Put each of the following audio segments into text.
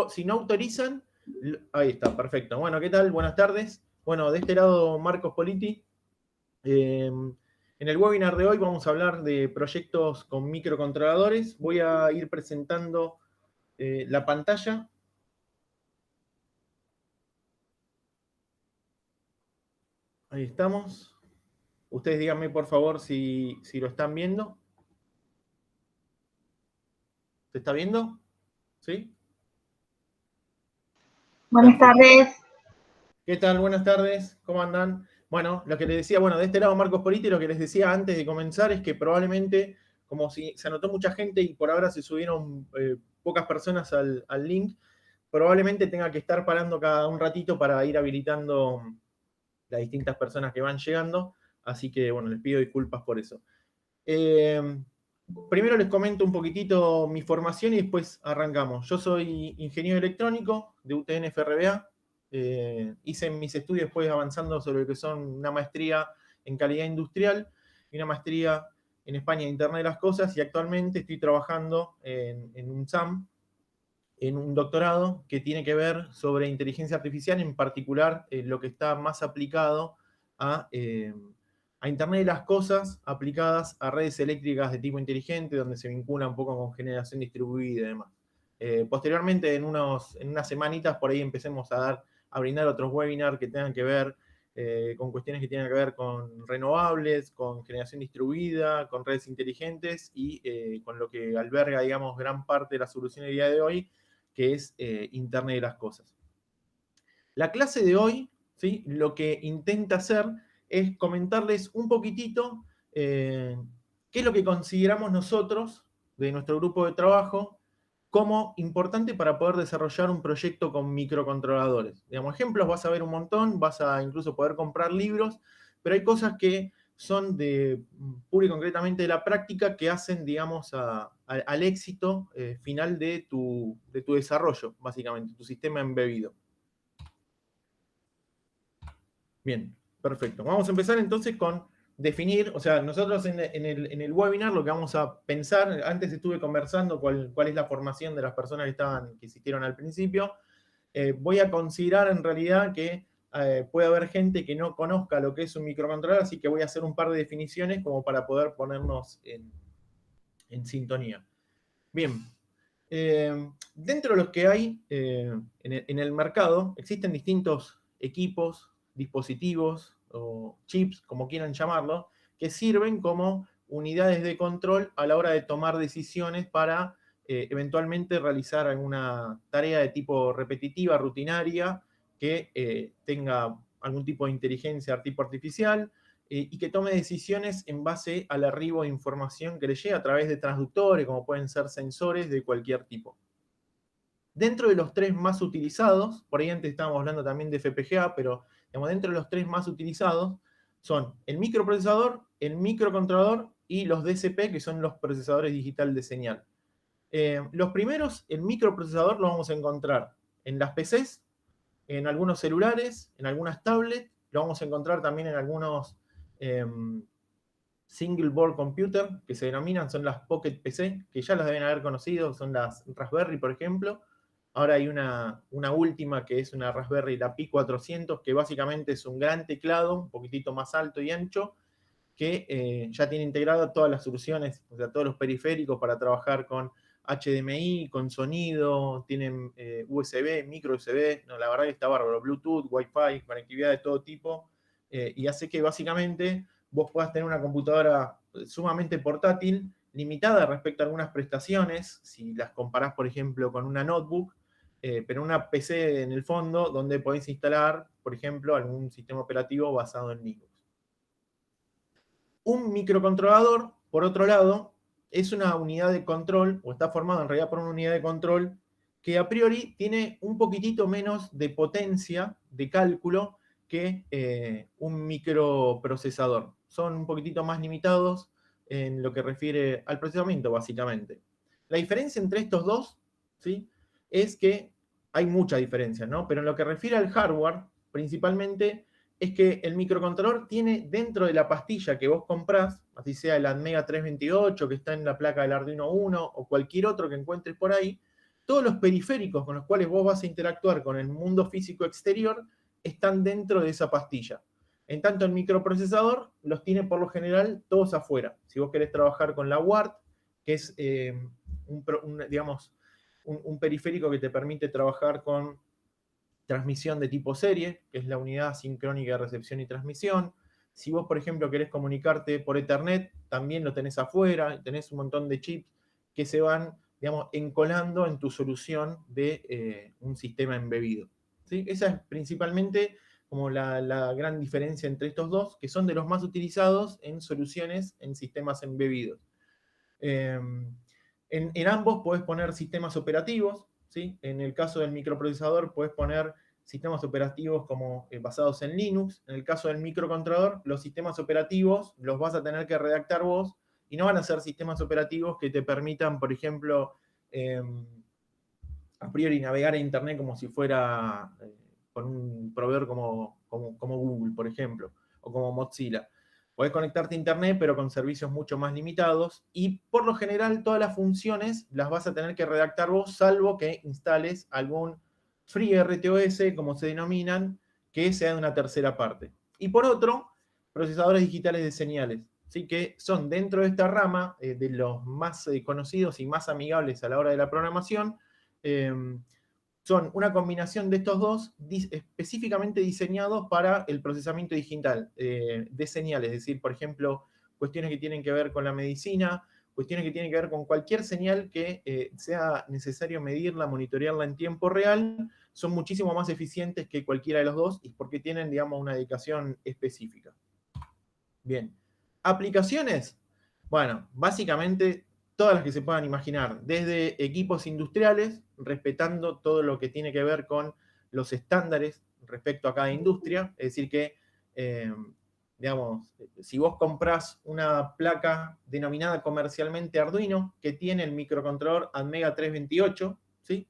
Si no autorizan, ahí está, perfecto. Bueno, ¿qué tal? Buenas tardes. Bueno, de este lado, Marcos Politi. En el webinar de hoy vamos a hablar de proyectos con microcontroladores. Voy a ir presentando la pantalla. Ahí estamos. Ustedes díganme, por favor, si lo están viendo. ¿Se está viendo? ¿Sí? Buenas tardes. ¿Qué tal? Buenas tardes. ¿Cómo andan? Bueno, lo que les decía, bueno, de este lado Marcos Politi, lo que les decía antes de comenzar es que probablemente, como si se anotó mucha gente y por ahora se subieron pocas personas al link, probablemente tenga que estar parando cada un ratito para ir habilitando las distintas personas que van llegando. Así que, bueno, les pido disculpas por eso. Primero les comento un poquitito mi formación y después arrancamos. Yo soy ingeniero electrónico de UTN FRBA. Hice mis estudios después avanzando sobre lo que son una maestría en calidad industrial y una maestría en España en Internet de las Cosas, y actualmente estoy trabajando en un SAM, en un doctorado que tiene que ver sobre inteligencia artificial, en particular lo que está más aplicado a Internet de las Cosas, aplicadas a redes eléctricas de tipo inteligente, donde se vincula un poco con generación distribuida y demás. Posteriormente, en unas semanitas, por ahí empecemos a brindar otros webinars que tengan que ver con cuestiones que tienen que ver con renovables, con generación distribuida, con redes inteligentes y con lo que alberga, digamos, gran parte de la solución del día de hoy, que es Internet de las Cosas. La clase de hoy, ¿sí?, lo que intenta hacer es comentarles un poquitito qué es lo que consideramos nosotros, de nuestro grupo de trabajo, como importante para poder desarrollar un proyecto con microcontroladores. Digamos, ejemplos vas a ver un montón, vas a incluso poder comprar libros, pero hay cosas que son pura y concretamente de la práctica, que hacen, digamos, al éxito final de tu desarrollo, básicamente, tu sistema embebido. Bien, perfecto. Vamos a empezar entonces con definir, o sea, nosotros en el webinar lo que vamos a pensar, antes estuve conversando cuál es la formación de las personas que asistieron al principio. Voy a considerar en realidad que puede haber gente que no conozca lo que es un microcontrolador, así que voy a hacer un par de definiciones como para poder ponernos en sintonía. Bien, dentro de los que hay en el mercado, existen distintos equipos, dispositivos o chips, como quieran llamarlo, que sirven como unidades de control a la hora de tomar decisiones para eventualmente realizar alguna tarea de tipo repetitiva, rutinaria, que tenga algún tipo de inteligencia tipo artificial, y que tome decisiones en base al arribo de información que le llega a través de transductores, como pueden ser sensores de cualquier tipo. Dentro de los tres más utilizados, por ahí antes estábamos hablando también de FPGA, pero digamos, dentro de los tres más utilizados son el microprocesador, el microcontrolador y los DSP, que son los procesadores digital de señal. Los primeros, el microprocesador, lo vamos a encontrar en las PCs, en algunos celulares, en algunas tablets, lo vamos a encontrar también en algunos single board computer, que se denominan, son las Pocket PC, que ya las deben haber conocido, son las Raspberry, por ejemplo. Ahora hay una última que es una Raspberry, la Pi 400, que básicamente es un gran teclado, un poquitito más alto y ancho, que ya tiene integradas todas las soluciones, o sea, todos los periféricos para trabajar con HDMI, con sonido, tienen USB, micro USB, no, la verdad que está bárbaro, Bluetooth, Wi-Fi, conectividad de todo tipo, y hace que básicamente vos puedas tener una computadora sumamente portátil, limitada respecto a algunas prestaciones, si las comparás, por ejemplo, con una notebook, pero una PC en el fondo donde podéis instalar, por ejemplo, algún sistema operativo basado en Linux. Un microcontrolador, por otro lado, es una unidad de control, o está formado en realidad por una unidad de control que a priori tiene un poquitito menos de potencia de cálculo que un microprocesador. Son un poquitito más limitados en lo que refiere al procesamiento, básicamente. La diferencia entre estos dos, ¿sí?, es que hay mucha diferencia, ¿no? Pero en lo que refiere al hardware, principalmente, es que el microcontrolador tiene dentro de la pastilla que vos comprás, así sea el Atmega 328 que está en la placa del Arduino Uno o cualquier otro que encuentres por ahí, todos los periféricos con los cuales vos vas a interactuar con el mundo físico exterior están dentro de esa pastilla. En tanto, el microprocesador los tiene por lo general todos afuera. Si vos querés trabajar con la UART, que es digamos, un periférico que te permite trabajar con transmisión de tipo serie, que es la unidad sincrónica de recepción y transmisión. Si vos, por ejemplo, querés comunicarte por Ethernet, también lo tenés afuera, tenés un montón de chips que se van, digamos, encolando en tu solución de un sistema embebido. ¿Sí? Esa es principalmente como la gran diferencia entre estos dos, que son de los más utilizados en soluciones en sistemas embebidos. En ambos podés poner sistemas operativos, ¿sí? En el caso del microprocesador podés poner sistemas operativos como basados en Linux. En el caso del microcontrolador, los sistemas operativos los vas a tener que redactar vos y no van a ser sistemas operativos que te permitan, por ejemplo, a priori navegar a Internet como si fuera con un proveedor como Google, por ejemplo, o como Mozilla. Podés conectarte a Internet, pero con servicios mucho más limitados, y por lo general todas las funciones las vas a tener que redactar vos, salvo que instales algún FreeRTOS, como se denominan, que sea de una tercera parte. Y por otro, procesadores digitales de señales, ¿sí? Que son dentro de esta rama de los más conocidos y más amigables a la hora de la programación. Son una combinación de estos dos específicamente diseñados para el procesamiento digital de señales, es decir, por ejemplo, cuestiones que tienen que ver con la medicina, cuestiones que tienen que ver con cualquier señal que sea necesario medirla, monitorearla en tiempo real, son muchísimo más eficientes que cualquiera de los dos y porque tienen, digamos, una dedicación específica. Bien. Aplicaciones. Bueno, básicamente todas las que se puedan imaginar, desde equipos industriales, respetando todo lo que tiene que ver con los estándares respecto a cada industria, es decir que, digamos, si vos comprás una placa denominada comercialmente Arduino, que tiene el microcontrolador Atmega 328, ¿sí?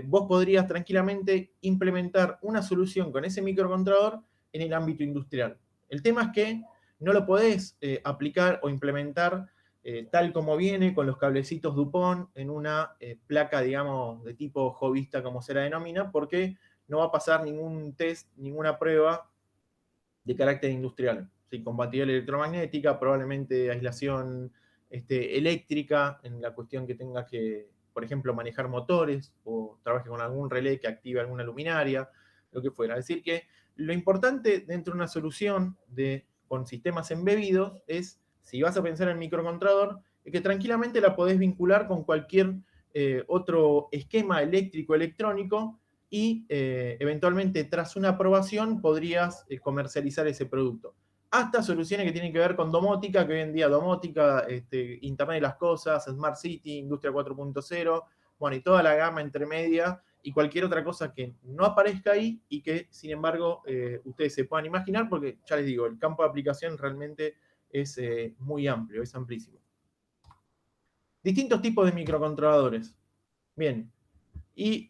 Vos podrías tranquilamente implementar una solución con ese microcontrolador en el ámbito industrial. El tema es que no lo podés aplicar o implementar tal como viene con los cablecitos DuPont en una placa, digamos, de tipo hobbyista, como se la denomina, porque no va a pasar ningún test, ninguna prueba de carácter industrial. ¿Sí? Compatibilidad electromagnética, probablemente aislación eléctrica, en la cuestión que tenga que, por ejemplo, manejar motores o trabaje con algún relé que active alguna luminaria, lo que fuera. Es decir, que lo importante dentro de una solución con sistemas embebidos es, si vas a pensar en microcontrolador, es que tranquilamente la podés vincular con cualquier otro esquema eléctrico electrónico y eventualmente tras una aprobación podrías comercializar ese producto. Hasta soluciones que tienen que ver con domótica, que hoy en día domótica, Internet de las Cosas, Smart City, Industria 4.0, bueno, y toda la gama intermedia y cualquier otra cosa que no aparezca ahí y que, sin embargo, ustedes se puedan imaginar, porque ya les digo, el campo de aplicación realmente es muy amplio, es amplísimo. Distintos tipos de microcontroladores. Bien, y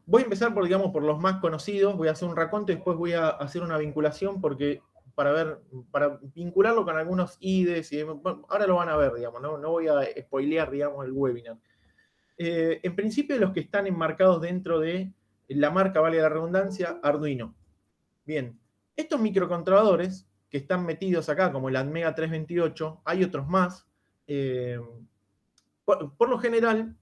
voy a empezar por, digamos, por los más conocidos, voy a hacer un raconto y después voy a hacer una vinculación porque para vincularlo con algunos IDEs, y bueno, ahora lo van a ver, digamos, no voy a spoilear, digamos, el webinar. En principio, los que están enmarcados dentro de la marca, vale la redundancia, Arduino. Bien, estos microcontroladores que están metidos acá, como el Atmega 328, hay otros más. Por lo general,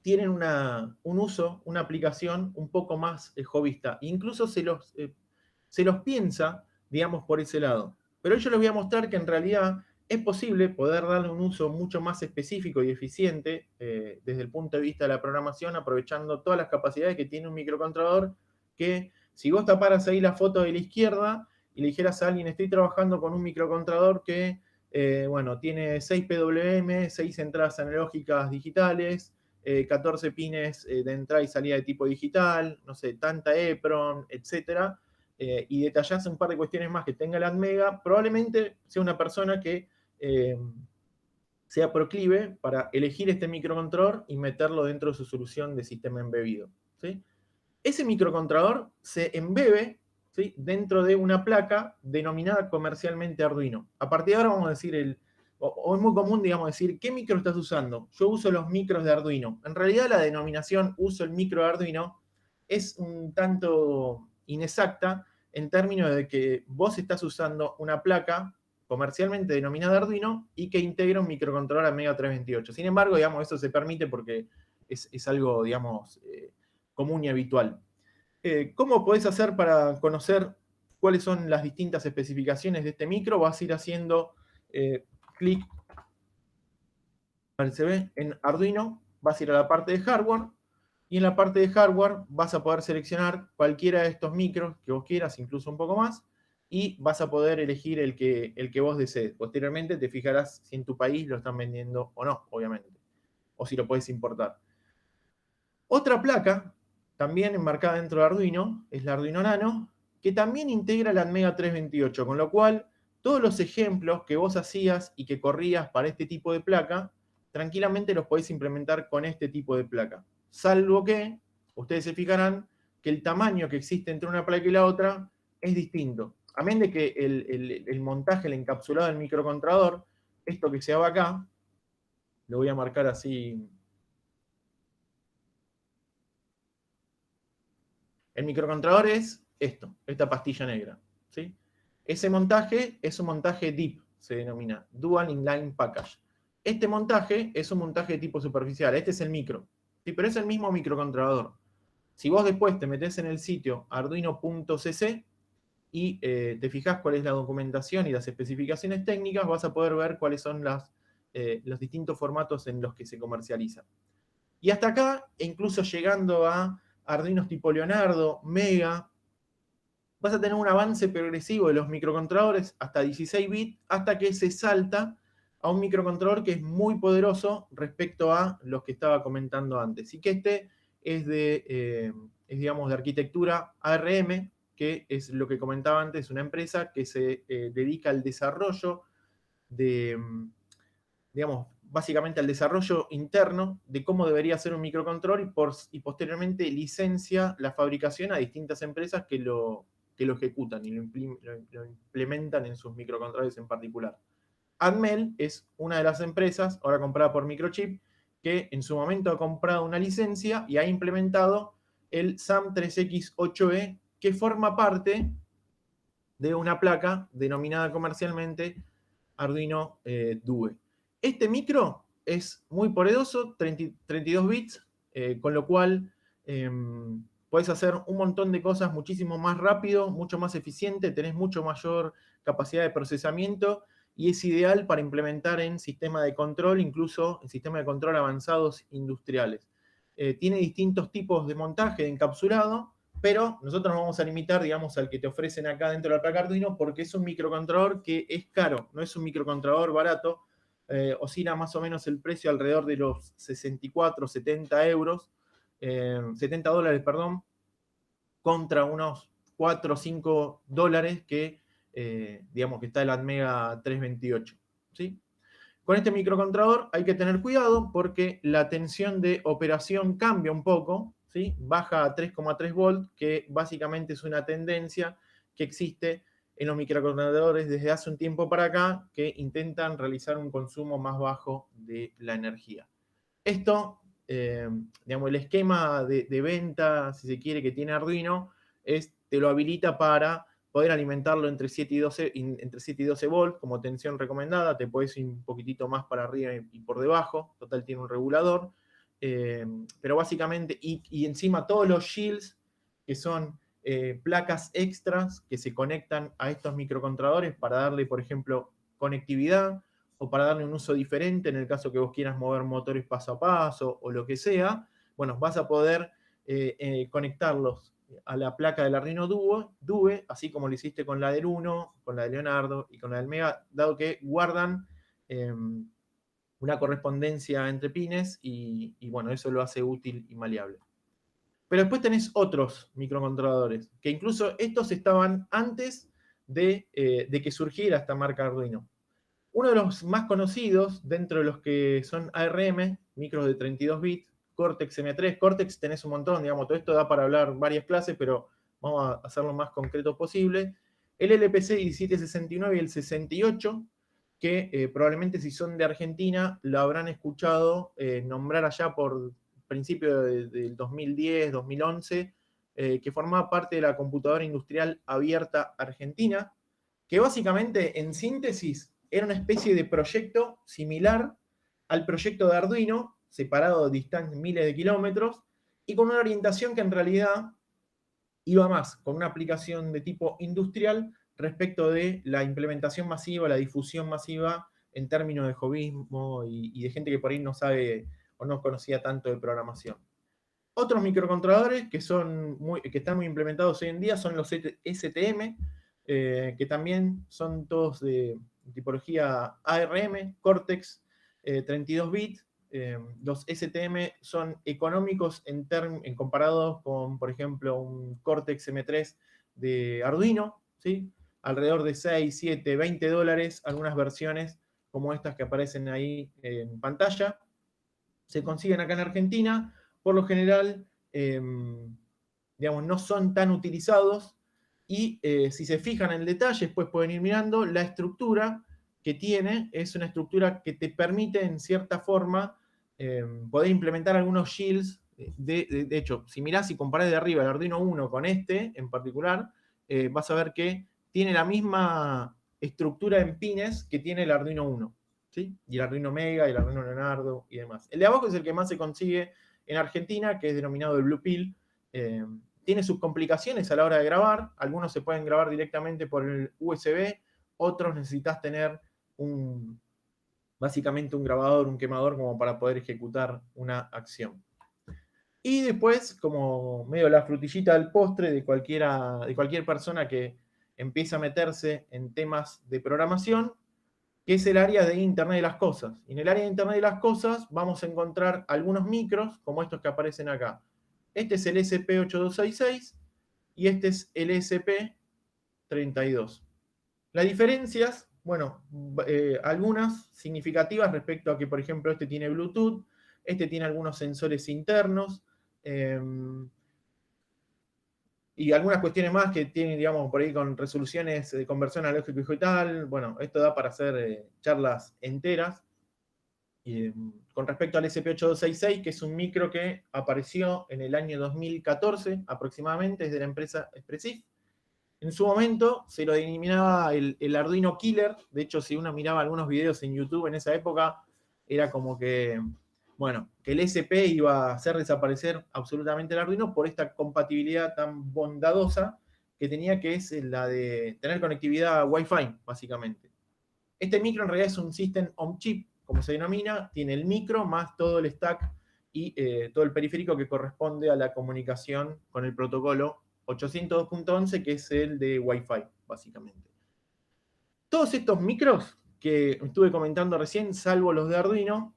tienen un uso, una aplicación un poco más hobbyista. Incluso se los piensa, digamos, por ese lado. Pero yo les voy a mostrar que en realidad es posible poder darle un uso mucho más específico y eficiente desde el punto de vista de la programación, aprovechando todas las capacidades que tiene un microcontrolador, que si vos taparas ahí la foto de la izquierda y le dijeras a alguien, estoy trabajando con un microcontrolador que, bueno, tiene 6 PWM, 6 entradas analógicas digitales, 14 pines de entrada y salida de tipo digital, no sé, tanta EPROM, etcétera, y detallás un par de cuestiones más que tenga la Atmega, probablemente sea una persona que sea proclive para elegir este microcontrolador y meterlo dentro de su solución de sistema embebido. ¿Sí? Ese microcontrolador se embebe, ¿sí?, dentro de una placa denominada comercialmente Arduino. A partir de ahora vamos a decir o es muy común, digamos, decir, ¿qué micro estás usando? Yo uso los micros de Arduino. En realidad la denominación uso el micro de Arduino es un tanto inexacta en términos de que vos estás usando una placa comercialmente denominada Arduino y que integra un microcontrolador Amiga 328. Sin embargo, digamos, eso se permite porque es algo, digamos, común y habitual. ¿Cómo podés hacer para conocer cuáles son las distintas especificaciones de este micro? Vas a ir haciendo clic en Arduino, vas a ir a la parte de hardware, y en la parte de hardware vas a poder seleccionar cualquiera de estos micros que vos quieras, incluso un poco más, y vas a poder elegir el que vos desees. Posteriormente te fijarás si en tu país lo están vendiendo o no, obviamente, o si lo puedes importar. Otra placa, también enmarcada dentro de Arduino, es la Arduino Nano, que también integra la Atmega 328, con lo cual todos los ejemplos que vos hacías y que corrías para este tipo de placa, tranquilamente los podéis implementar con este tipo de placa. Salvo que, ustedes se fijarán, que el tamaño que existe entre una placa y la otra es distinto. Amén de que el montaje, el encapsulado del microcontrolador, esto que se va acá, lo voy a marcar así. El microcontrolador es esto, esta pastilla negra. ¿Sí? Ese montaje es un montaje DIP, se denomina, Dual Inline Package. Este montaje es un montaje de tipo superficial, este es el micro, ¿sí? Pero es el mismo microcontrolador. Si vos después te metés en el sitio arduino.cc y te fijás cuál es la documentación y las especificaciones técnicas, vas a poder ver cuáles son los distintos formatos en los que se comercializa. Y hasta acá, incluso llegando a Arduinos tipo Leonardo, Mega, vas a tener un avance progresivo de los microcontroladores hasta 16 bits, hasta que se salta a un microcontrolador que es muy poderoso respecto a los que estaba comentando antes. Y que este es digamos, de arquitectura ARM, que es lo que comentaba antes, una empresa que se dedica al desarrollo de, digamos, básicamente al desarrollo interno de cómo debería ser un microcontrol y posteriormente licencia la fabricación a distintas empresas que lo ejecutan y lo implementan en sus microcontroles en particular. Atmel es una de las empresas, ahora comprada por Microchip, que en su momento ha comprado una licencia y ha implementado el SAM3X8E, que forma parte de una placa denominada comercialmente Arduino Due. Este micro es muy poderoso, 32 bits, con lo cual podés hacer un montón de cosas muchísimo más rápido, mucho más eficiente, tenés mucho mayor capacidad de procesamiento y es ideal para implementar en sistemas de control, incluso en sistemas de control avanzados industriales. Tiene distintos tipos de montaje, de encapsulado, pero nosotros nos vamos a limitar, digamos, al que te ofrecen acá dentro de la placa Arduino porque es un microcontrolador que es caro, no es un microcontrolador barato, oscila más o menos el precio alrededor de los 64, 70 euros, 70 dólares, perdón, contra unos 4 o 5 dólares que, digamos, que está el Atmega 328, ¿sí? Con este microcontrolador hay que tener cuidado porque la tensión de operación cambia un poco, ¿sí? Baja a 3,3 volt, que básicamente es una tendencia que existe en los microcontroladores desde hace un tiempo para acá que intentan realizar un consumo más bajo de la energía. Esto, digamos, el esquema de venta, si se quiere, que tiene Arduino, te lo habilita para poder alimentarlo entre 7 y 12 volts como tensión recomendada. Te puedes ir un poquitito más para arriba y por debajo. Total, tiene un regulador. Pero básicamente, y encima todos los shields, que son placas extras que se conectan a estos microcontroladores para darle, por ejemplo, conectividad o para darle un uso diferente en el caso que vos quieras mover motores paso a paso o lo que sea. Bueno, vas a poder conectarlos a la placa del Arduino Due, así como lo hiciste con la del Uno, con la de Leonardo y con la del Mega, dado que guardan una correspondencia entre pines y bueno, eso lo hace útil y maleable. Pero después tenés otros microcontroladores, que incluso estos estaban antes de que surgiera esta marca Arduino. Uno de los más conocidos dentro de los que son ARM, micros de 32 bits, Cortex M3. Cortex tenés un montón, digamos, todo esto da para hablar varias clases, pero vamos a hacerlo lo más concreto posible. El LPC 1769 y el 68, que probablemente si son de Argentina lo habrán escuchado nombrar allá por principio del 2010, 2011, que formaba parte de la computadora industrial abierta argentina, que básicamente, en síntesis, era una especie de proyecto similar al proyecto de Arduino, separado distantes miles de kilómetros, y con una orientación que en realidad iba más con una aplicación de tipo industrial respecto de la implementación masiva, la difusión masiva en términos de hobbyismo y de gente que por ahí no sabe o no conocía tanto de programación. Otros microcontroladores que están muy implementados hoy en día son los STM, que también son todos de tipología ARM, Cortex, 32 bits. Los STM son económicos en comparados con, por ejemplo, un Cortex M3 de Arduino, ¿sí? Alrededor de 6, 7, 20 dólares, algunas versiones como estas que aparecen ahí en pantalla. Se consiguen acá en Argentina, por lo general, digamos, no son tan utilizados, y si se fijan en el detalle, después pueden ir mirando, la estructura que tiene es una estructura que te permite, en cierta forma, poder implementar algunos shields. De hecho, si mirás y comparás de arriba el Arduino 1 con este en particular, vas a ver que tiene la misma estructura en pines que tiene el Arduino 1. ¿Sí? Y el Arduino Mega, y el Arduino Leonardo y demás. El de abajo es el que más se consigue en Argentina, que es denominado el Blue Pill. Tiene sus complicaciones a la hora de grabar. Algunos se pueden grabar directamente por el USB, otros necesitas tener básicamente un grabador, un quemador, como para poder ejecutar una acción. Y después, como medio la frutillita del postre de cualquier persona que empieza a meterse en temas de programación, que es el área de Internet de las Cosas. Y en el área de Internet de las Cosas vamos a encontrar algunos micros, como estos que aparecen acá. Este es el ESP8266 y este es el ESP32. Las diferencias, bueno, algunas significativas respecto a que, por ejemplo, este tiene Bluetooth, este tiene algunos sensores internos, y algunas cuestiones más que tienen, digamos, por ahí con resoluciones de conversión analógico digital. Bueno, esto da para hacer charlas enteras. Con respecto al SP8266, que es un micro que apareció en el año 2014 aproximadamente, es de la empresa Expressif. En su momento se lo denominaba el Arduino Killer. De hecho, si uno miraba algunos videos en YouTube en esa época, era como que, bueno, que el SP iba a hacer desaparecer absolutamente el Arduino por esta compatibilidad tan bondadosa que tenía, que es la de tener conectividad Wi-Fi, básicamente. Este micro en realidad es un System on Chip, como se denomina, tiene el micro más todo el stack y todo el periférico que corresponde a la comunicación con el protocolo 802.11, que es el de Wi-Fi, básicamente. Todos estos micros que estuve comentando recién, salvo los de Arduino,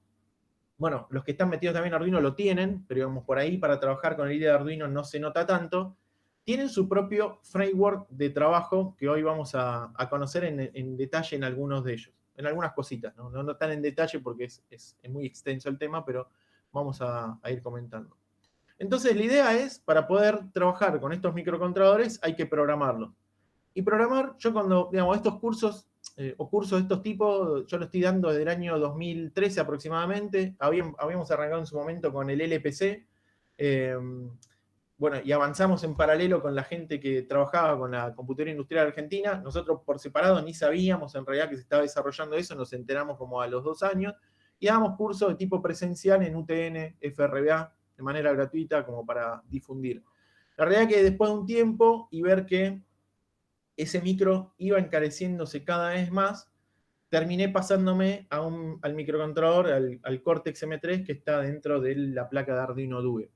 bueno, los que están metidos también en Arduino lo tienen, pero digamos, por ahí para trabajar con el IDE de Arduino no se nota tanto, tienen su propio framework de trabajo que hoy vamos a conocer en detalle en algunos de ellos, en algunas cositas, no tan en detalle porque es muy extenso el tema, pero vamos a ir comentando. Entonces la idea es, para poder trabajar con estos microcontroladores hay que programarlos. Y programar, yo cuando, digamos, estos cursos o cursos de estos tipos, yo lo estoy dando desde el año 2013 aproximadamente. Habíamos arrancado en su momento con el LPC. Bueno, y avanzamos en paralelo con la gente que trabajaba con la computadora industrial argentina. Nosotros por separado ni sabíamos en realidad que se estaba desarrollando eso, nos enteramos como a los 2 años. Y dábamos cursos de tipo presencial en UTN, FRBA, de manera gratuita, como para difundir. La realidad es que después de un tiempo y ver que ese micro iba encareciéndose cada vez más, terminé pasándome al microcontrolador, al Cortex M3, que está dentro de la placa de Arduino Due.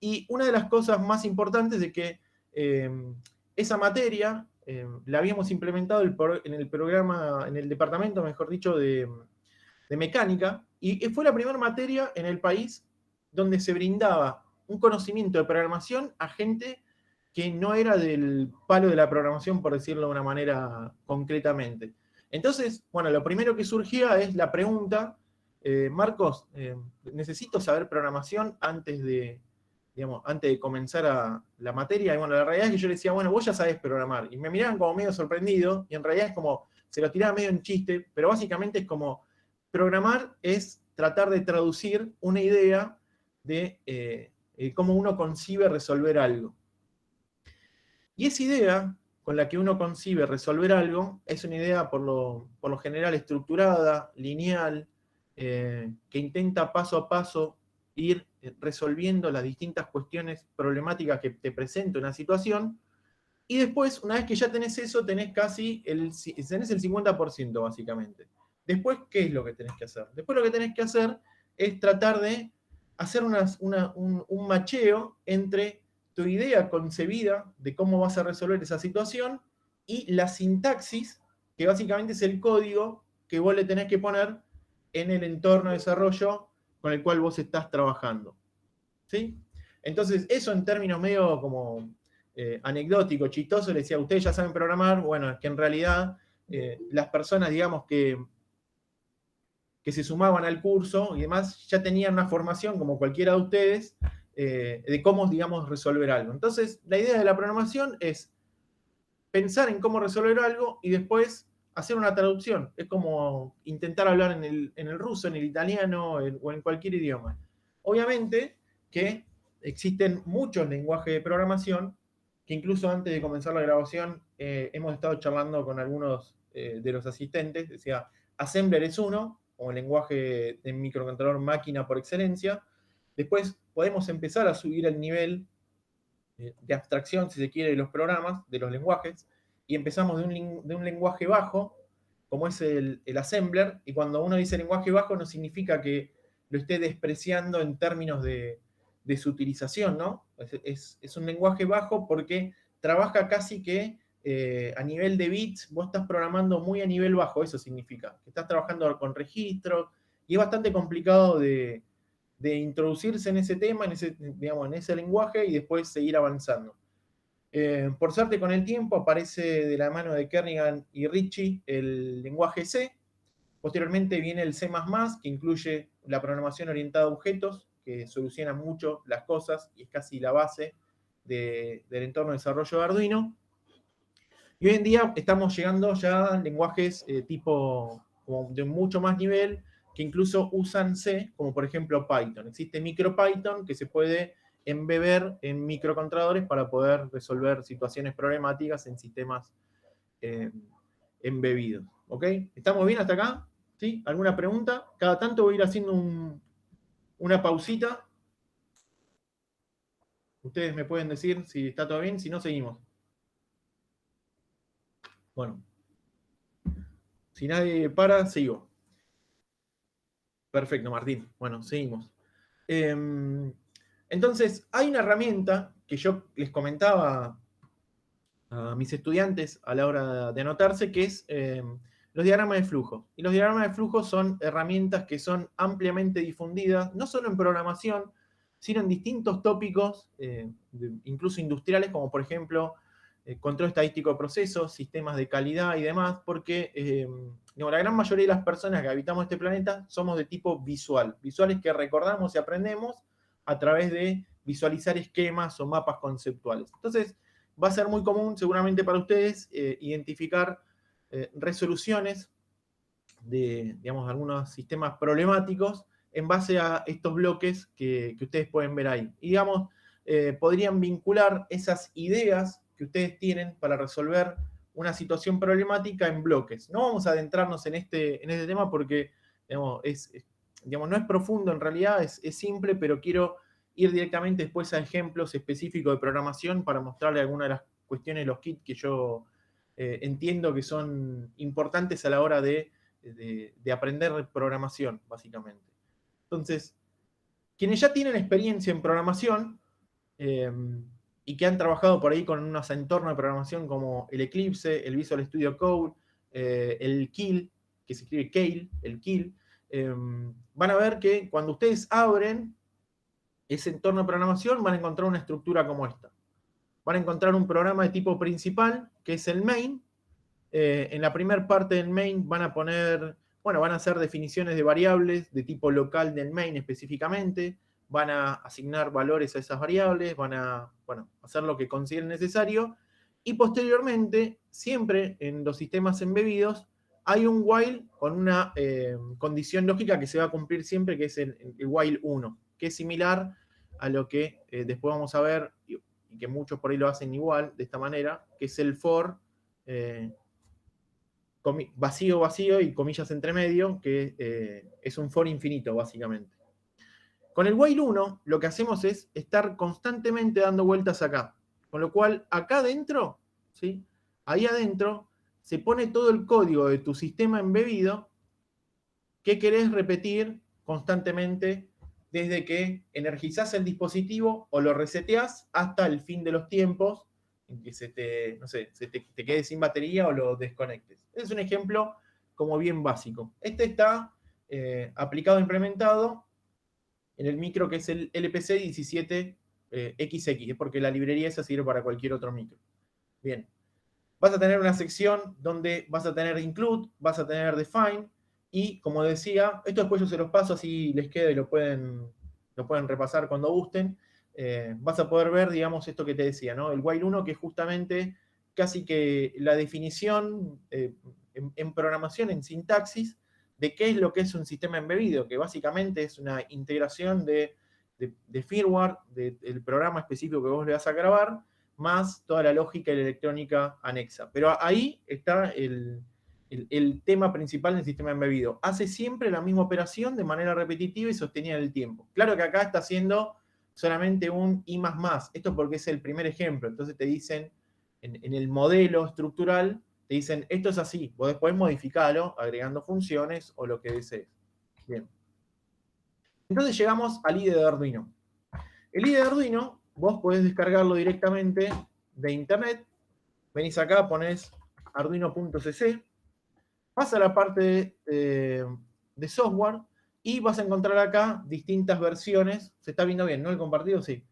Y una de las cosas más importantes es que esa materia la habíamos implementado en el programa, en el departamento, mejor dicho, de mecánica, y fue la primera materia en el país donde se brindaba un conocimiento de programación a gente que no era del palo de la programación, por decirlo de una manera concretamente. Entonces, bueno, lo primero que surgía es la pregunta, Marcos, necesito saber programación antes de comenzar la materia. Y bueno, la realidad es que yo le decía, bueno, vos ya sabés programar. Y me miraban como medio sorprendido, y en realidad es como, se lo tiraba medio en chiste, pero básicamente es como, programar es tratar de traducir una idea de cómo uno concibe resolver algo. Y esa idea con la que uno concibe resolver algo es una idea por lo general estructurada, lineal, que intenta paso a paso ir resolviendo las distintas cuestiones problemáticas que te presenta una situación. Y después, una vez que ya tenés eso, tenés tenés el 50% básicamente. Después, ¿qué es lo que tenés que hacer? Después lo que tenés que hacer es tratar de hacer un macheo entre tu idea concebida de cómo vas a resolver esa situación y la sintaxis, que básicamente es el código que vos le tenés que poner en el entorno de desarrollo con el cual vos estás trabajando. ¿Sí? Entonces, eso en términos medio como anecdótico, chistoso, le decía, ustedes ya saben programar, bueno, es que en realidad las personas, digamos, que se sumaban al curso y demás, ya tenían una formación, como cualquiera de ustedes, de cómo, digamos, resolver algo. Entonces, la idea de la programación es pensar en cómo resolver algo y después hacer una traducción. Es como intentar hablar en el ruso, en el italiano o en cualquier idioma. Obviamente que existen muchos lenguajes de programación que incluso antes de comenzar la grabación hemos estado charlando con algunos de los asistentes. Decía, Assembler es uno, como el lenguaje de microcontrolador máquina por excelencia. Después podemos empezar a subir el nivel de abstracción, si se quiere, de los programas, de los lenguajes, y empezamos de un lenguaje bajo, como es el assembler, y cuando uno dice lenguaje bajo no significa que lo esté despreciando en términos de su utilización, ¿no? Es un lenguaje bajo porque trabaja casi que a nivel de bits, vos estás programando muy a nivel bajo, eso significa, que estás trabajando con registros, y es bastante complicado de introducirse en ese tema, digamos, en ese lenguaje y después seguir avanzando. Por suerte, con el tiempo aparece de la mano de Kernighan y Ritchie el lenguaje C. Posteriormente viene el C++, que incluye la programación orientada a objetos, que soluciona mucho las cosas y es casi la base del entorno de desarrollo de Arduino. Y hoy en día estamos llegando ya a lenguajes tipo como de mucho más nivel, que incluso usan C, como por ejemplo Python. Existe MicroPython que se puede embeber en microcontroladores para poder resolver situaciones problemáticas en sistemas eh, embebidos. ¿Ok? ¿Estamos bien hasta acá? ¿Sí? ¿Alguna pregunta? Cada tanto voy a ir haciendo una pausita. Ustedes me pueden decir si está todo bien, si no, seguimos. Bueno, si nadie para, sigo. Perfecto, Martín. Bueno, seguimos. Entonces, hay una herramienta que yo les comentaba a mis estudiantes a la hora de anotarse, que es los diagramas de flujo. Y los diagramas de flujo son herramientas que son ampliamente difundidas, no solo en programación, sino en distintos tópicos, incluso industriales, como por ejemplo control estadístico de procesos, sistemas de calidad y demás, porque la gran mayoría de las personas que habitamos este planeta somos de tipo visual. Visuales que recordamos y aprendemos a través de visualizar esquemas o mapas conceptuales. Entonces, va a ser muy común seguramente para ustedes identificar resoluciones de, digamos, algunos sistemas problemáticos en base a estos bloques que ustedes pueden ver ahí. Y, digamos, podrían vincular esas ideas que ustedes tienen para resolver una situación problemática en bloques. No vamos a adentrarnos en este tema porque, digamos, no es profundo en realidad, es simple, pero quiero ir directamente después a ejemplos específicos de programación para mostrarle algunas de las cuestiones, los kits que yo entiendo que son importantes a la hora de aprender programación, básicamente. Entonces, quienes ya tienen experiencia en programación y que han trabajado por ahí con unos entornos de programación como el Eclipse, el Visual Studio Code, el Keil, que se escribe Keil, el Keil, van a ver que cuando ustedes abren ese entorno de programación van a encontrar una estructura como esta. Van a encontrar un programa de tipo principal, que es el main. En la primera parte del main van a poner, bueno, van a hacer definiciones de variables de tipo local del main específicamente, van a asignar valores a esas variables, van a, bueno, hacer lo que consideren necesario, y posteriormente, siempre en los sistemas embebidos, hay un while con una condición lógica que se va a cumplir siempre, que es el while 1, que es similar a lo que después vamos a ver, y que muchos por ahí lo hacen igual, de esta manera, que es el for vacío, vacío y comillas entre medio, que es un for infinito, básicamente. Con el while 1, lo que hacemos es estar constantemente dando vueltas acá. Con lo cual, acá adentro, ¿sí? Ahí adentro, se pone todo el código de tu sistema embebido que querés repetir constantemente desde que energizás el dispositivo o lo reseteás hasta el fin de los tiempos en que no sé, te quede sin batería o lo desconectes. Es un ejemplo como bien básico. Este está aplicado e implementado en el micro que es el LPC 17XX, porque la librería esa sirve para cualquier otro micro. Bien. Vas a tener una sección donde vas a tener include, vas a tener define, y como decía, esto después yo se los paso así les queda y lo pueden repasar cuando gusten. Vas a poder ver, digamos, esto que te decía, ¿no? El while 1, que es justamente casi que la definición en programación, en sintaxis, de qué es lo que es un sistema embebido, que básicamente es una integración de firmware, del programa específico que vos le vas a grabar, más toda la lógica y la electrónica anexa. Pero ahí está el tema principal del sistema embebido. Hace siempre la misma operación de manera repetitiva y sostenida en el tiempo. Claro que acá está haciendo solamente un I++. Esto porque es el primer ejemplo. Entonces te dicen, en el modelo estructural, te dicen, esto es así. Vos después modificalo agregando funciones o lo que desees. Bien. Entonces llegamos al IDE de Arduino. El IDE de Arduino, vos podés descargarlo directamente de internet. Venís acá, ponés arduino.cc, vas a la parte de software y vas a encontrar acá distintas versiones. ¿Se está viendo bien, no? El compartido, sí.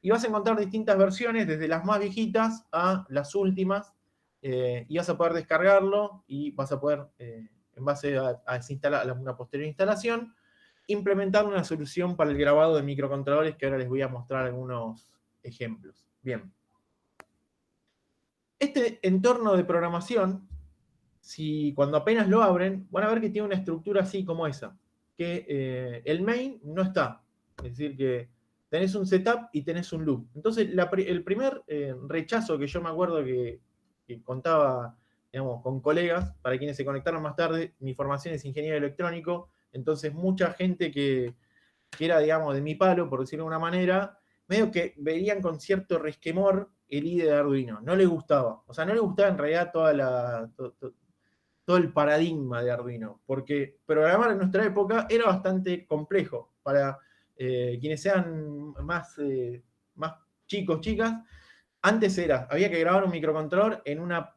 Y vas a encontrar distintas versiones, desde las más viejitas a las últimas, y vas a poder descargarlo y vas a poder, en base a una posterior instalación, implementar una solución para el grabado de microcontroladores, que ahora les voy a mostrar algunos ejemplos. Bien. Este entorno de programación, si cuando apenas lo abren, van a ver que tiene una estructura así como esa, que el main no está. Es decir, que tenés un setup y tenés un loop. Entonces, el primer rechazo que yo me acuerdo que contaba, digamos, con colegas, para quienes se conectaron más tarde, mi formación es ingeniero electrónico, entonces mucha gente que era, digamos, de mi palo, por decirlo de una manera, medio que veían con cierto resquemor el IDE de Arduino. No les gustaba. O sea, no les gustaba en realidad todo el paradigma de Arduino, porque programar en nuestra época era bastante complejo. Para quienes sean más chicos, chicas, antes había que grabar un microcontrolador en una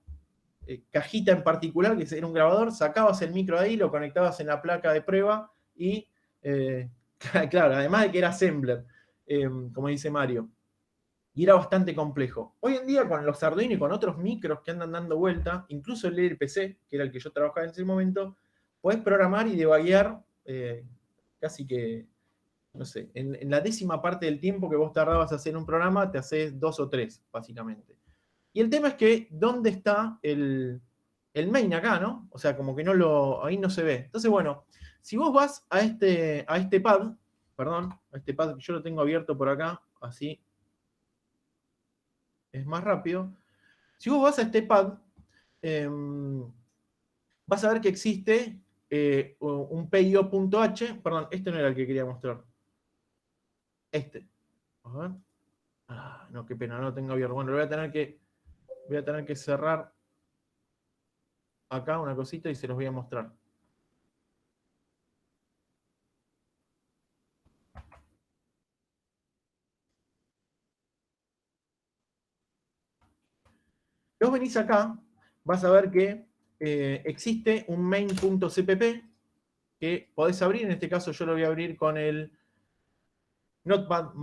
cajita en particular, que era un grabador, sacabas el micro de ahí, lo conectabas en la placa de prueba y, claro, además de que era assembler, como dice Mario, y era bastante complejo. Hoy en día con los Arduino y con otros micros que andan dando vuelta, incluso el LPC, que era el que yo trabajaba en ese momento, podés programar y debuguear casi que, no sé, en la décima parte del tiempo que vos tardabas a hacer un programa, te haces 2 o 3, básicamente. Y el tema es que, ¿dónde está el main acá, no? O sea, como que ahí no se ve. Entonces, bueno, si vos vas a este pad, perdón, a este pad que yo lo tengo abierto por acá, así es más rápido. Si vos vas a este pad, vas a ver que existe un PIO.h, perdón, este no era el que quería mostrar. Este. A ver. No, qué pena, no lo tengo abierto. Bueno, voy a tener que cerrar acá una cosita y se los voy a mostrar. Vos venís acá, vas a ver que existe un main.cpp que podés abrir. En este caso yo lo voy a abrir con el Notepad++.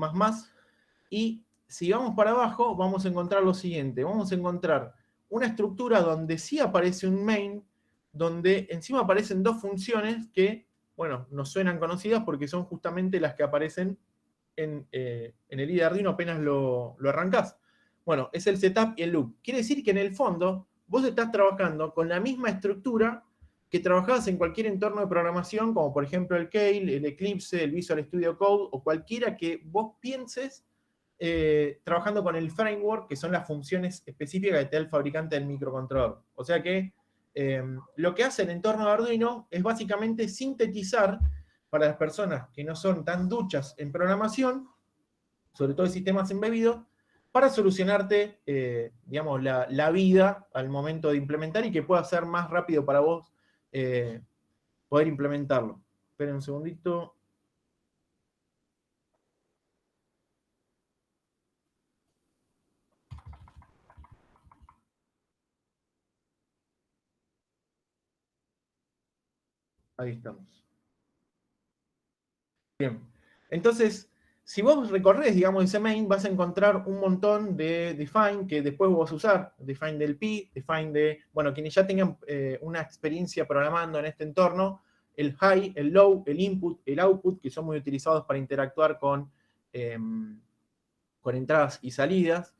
Y si vamos para abajo, vamos a encontrar lo siguiente. Vamos a encontrar una estructura donde sí aparece un main, donde encima aparecen dos funciones que, bueno, nos suenan conocidas porque son justamente las que aparecen en el IDE Arduino apenas lo arrancás. Bueno, es el setup y el loop. Quiere decir que en el fondo vos estás trabajando con la misma estructura que trabajabas en cualquier entorno de programación, como por ejemplo el Keil, el Eclipse, el Visual Studio Code, o cualquiera que vos pienses trabajando con el framework, que son las funciones específicas que te da el fabricante del microcontrolador. O sea que lo que hace el entorno de Arduino es básicamente sintetizar para las personas que no son tan duchas en programación, sobre todo de sistemas embebidos, para solucionarte, digamos, la vida al momento de implementar y que pueda ser más rápido para vos poder implementarlo. Esperen un segundito. Ahí estamos. Bien. Entonces, si vos recorres, digamos, ese main, vas a encontrar un montón de define que después vos vas a usar. Define del Pi, define de, bueno, quienes ya tengan una experiencia programando en este entorno, el high, el low, el input, el output, que son muy utilizados para interactuar con entradas y salidas.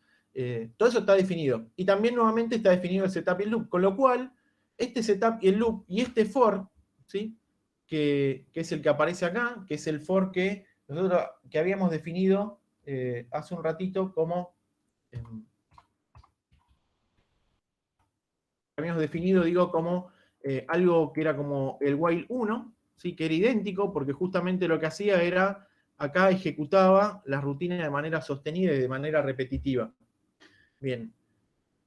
Todo eso está definido. Y también nuevamente está definido el setup y el loop, con lo cual este setup y el loop y este for, ¿sí? que es el que aparece acá, que es el for que nosotros que habíamos definido hace un ratito como habíamos definido, digo, como algo que era como el while 1, ¿sí? Que era idéntico, porque justamente lo que hacía era, acá ejecutaba la rutina de manera sostenida y de manera repetitiva. Bien.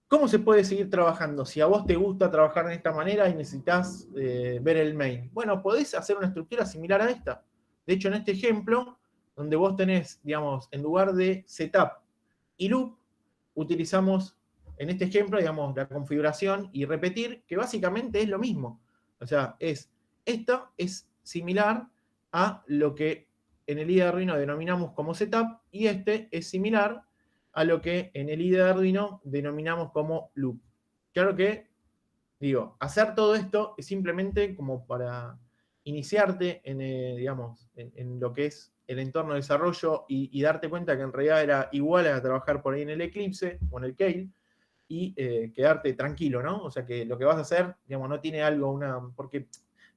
¿Cómo se puede seguir trabajando? Si a vos te gusta trabajar de esta manera y necesitas ver el main. Bueno, podés hacer una estructura similar a esta. De hecho, en este ejemplo, donde vos tenés, digamos, en lugar de setup y loop, utilizamos, en este ejemplo, digamos, la configuración y repetir, que básicamente es lo mismo. O sea, esto es similar a lo que en el IDE de Arduino denominamos como setup, y este es similar a lo que en el IDE de Arduino denominamos como loop. Claro que, digo, hacer todo esto es simplemente como para iniciarte en, digamos, en lo que es el entorno de desarrollo y darte cuenta que en realidad era igual a trabajar por ahí en el Eclipse o en el Keil y quedarte tranquilo, ¿no? O sea que lo que vas a hacer, digamos, no tiene algo, porque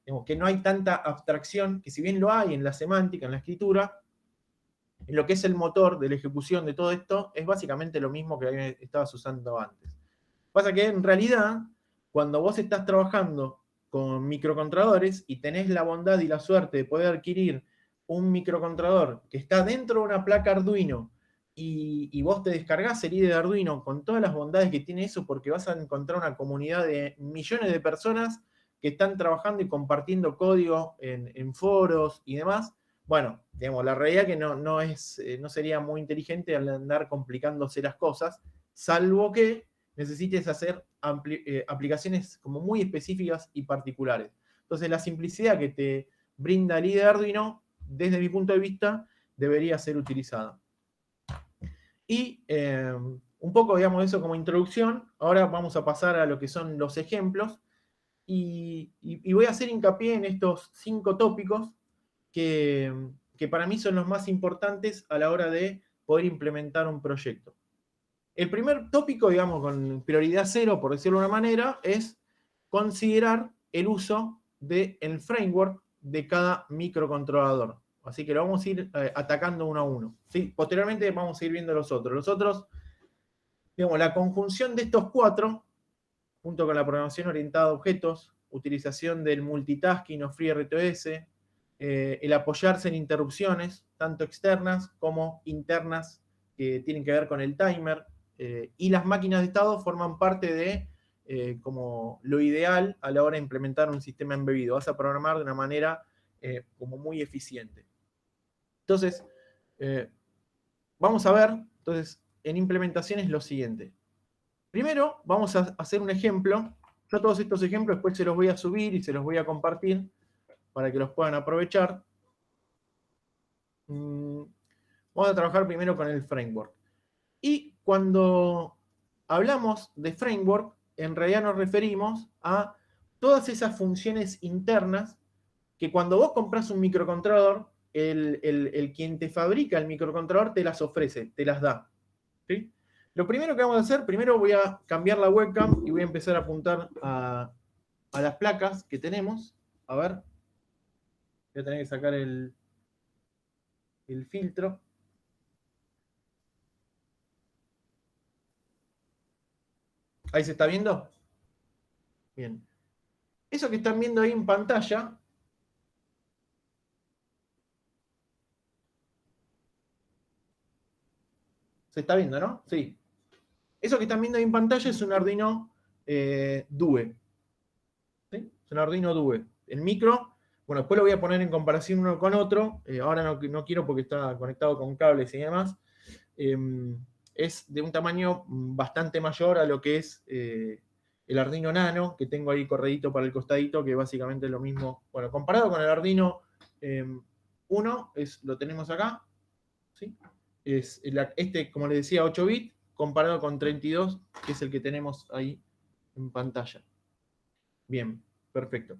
digamos, que no hay tanta abstracción, que si bien lo hay en la semántica, en la escritura, en lo que es el motor de la ejecución de todo esto, es básicamente lo mismo que estabas usando antes. Pasa que en realidad, cuando vos estás trabajando con microcontroladores y tenés la bondad y la suerte de poder adquirir un microcontrolador que está dentro de una placa Arduino y vos te descargás el IDE de Arduino con todas las bondades que tiene eso, porque vas a encontrar una comunidad de millones de personas que están trabajando y compartiendo código en foros y demás. Bueno, digamos, la realidad es que no sería muy inteligente al andar complicándose las cosas, salvo que necesites hacer aplicaciones como muy específicas y particulares. Entonces, la simplicidad que te brinda el IDE de Arduino, desde mi punto de vista, debería ser utilizada. Y un poco, digamos, eso como introducción. Ahora vamos a pasar a lo que son los ejemplos. Y voy a hacer hincapié en estos 5 tópicos que para mí son los más importantes a la hora de poder implementar un proyecto. El primer tópico, digamos, con prioridad 0, por decirlo de una manera, es considerar el uso del framework de cada microcontrolador. Así que lo vamos a ir atacando uno a uno. ¿Sí? Posteriormente vamos a ir viendo los otros. Los otros, digamos, la conjunción de estos 4, junto con la programación orientada a objetos, utilización del multitasking o FreeRTOS, el apoyarse en interrupciones, tanto externas como internas, que tienen que ver con el timer, y las máquinas de estado forman parte de como lo ideal a la hora de implementar un sistema embebido. Vas a programar de una manera como muy eficiente. Entonces, vamos a ver, entonces, en implementación es lo siguiente. Primero, vamos a hacer un ejemplo. Yo todos estos ejemplos después se los voy a subir y se los voy a compartir para que los puedan aprovechar. Vamos a trabajar primero con el framework. Y cuando hablamos de framework, en realidad nos referimos a todas esas funciones internas que cuando vos compras un microcontrolador, el quien te fabrica el microcontrolador te las ofrece, te las da. ¿Sí? Lo primero que vamos a hacer, primero voy a cambiar la webcam y voy a empezar a apuntar a a las placas que tenemos. A ver, voy a tener que sacar el filtro. ¿Ahí se está viendo? Bien. Eso que están viendo ahí en pantalla, se está viendo, ¿no? Sí. Eso que están viendo ahí en pantalla es un Arduino Due. ¿Sí? Es un Arduino Due. El micro, bueno, después lo voy a poner en comparación uno con otro. Ahora no quiero porque está conectado con cables y demás. Eh, es de un tamaño bastante mayor a lo que es el Arduino Nano, que tengo ahí corredito para el costadito, que básicamente es lo mismo. Bueno, comparado con el Arduino 1, lo tenemos acá. ¿Sí? Es este, como les decía, 8 bits, comparado con 32, que es el que tenemos ahí en pantalla. Bien, perfecto.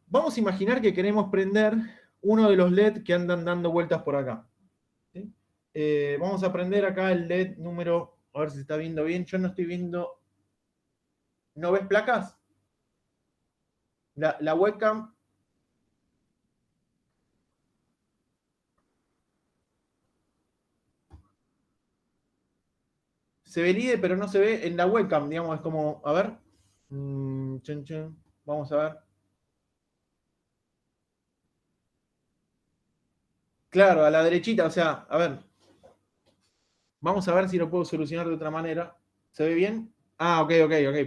Vamos a imaginar que queremos prender uno de los LED que andan dando vueltas por acá. ¿Sí? Vamos a prender acá el LED número, a ver si se está viendo bien. Yo no estoy viendo. ¿No ves placas? La webcam se ve el IDE, pero no se ve en la webcam, digamos, es como, a ver. Chun, chun. Vamos a ver. Claro, a la derechita, o sea, a ver, vamos a ver si lo puedo solucionar de otra manera. ¿Se ve bien? Ah, ok,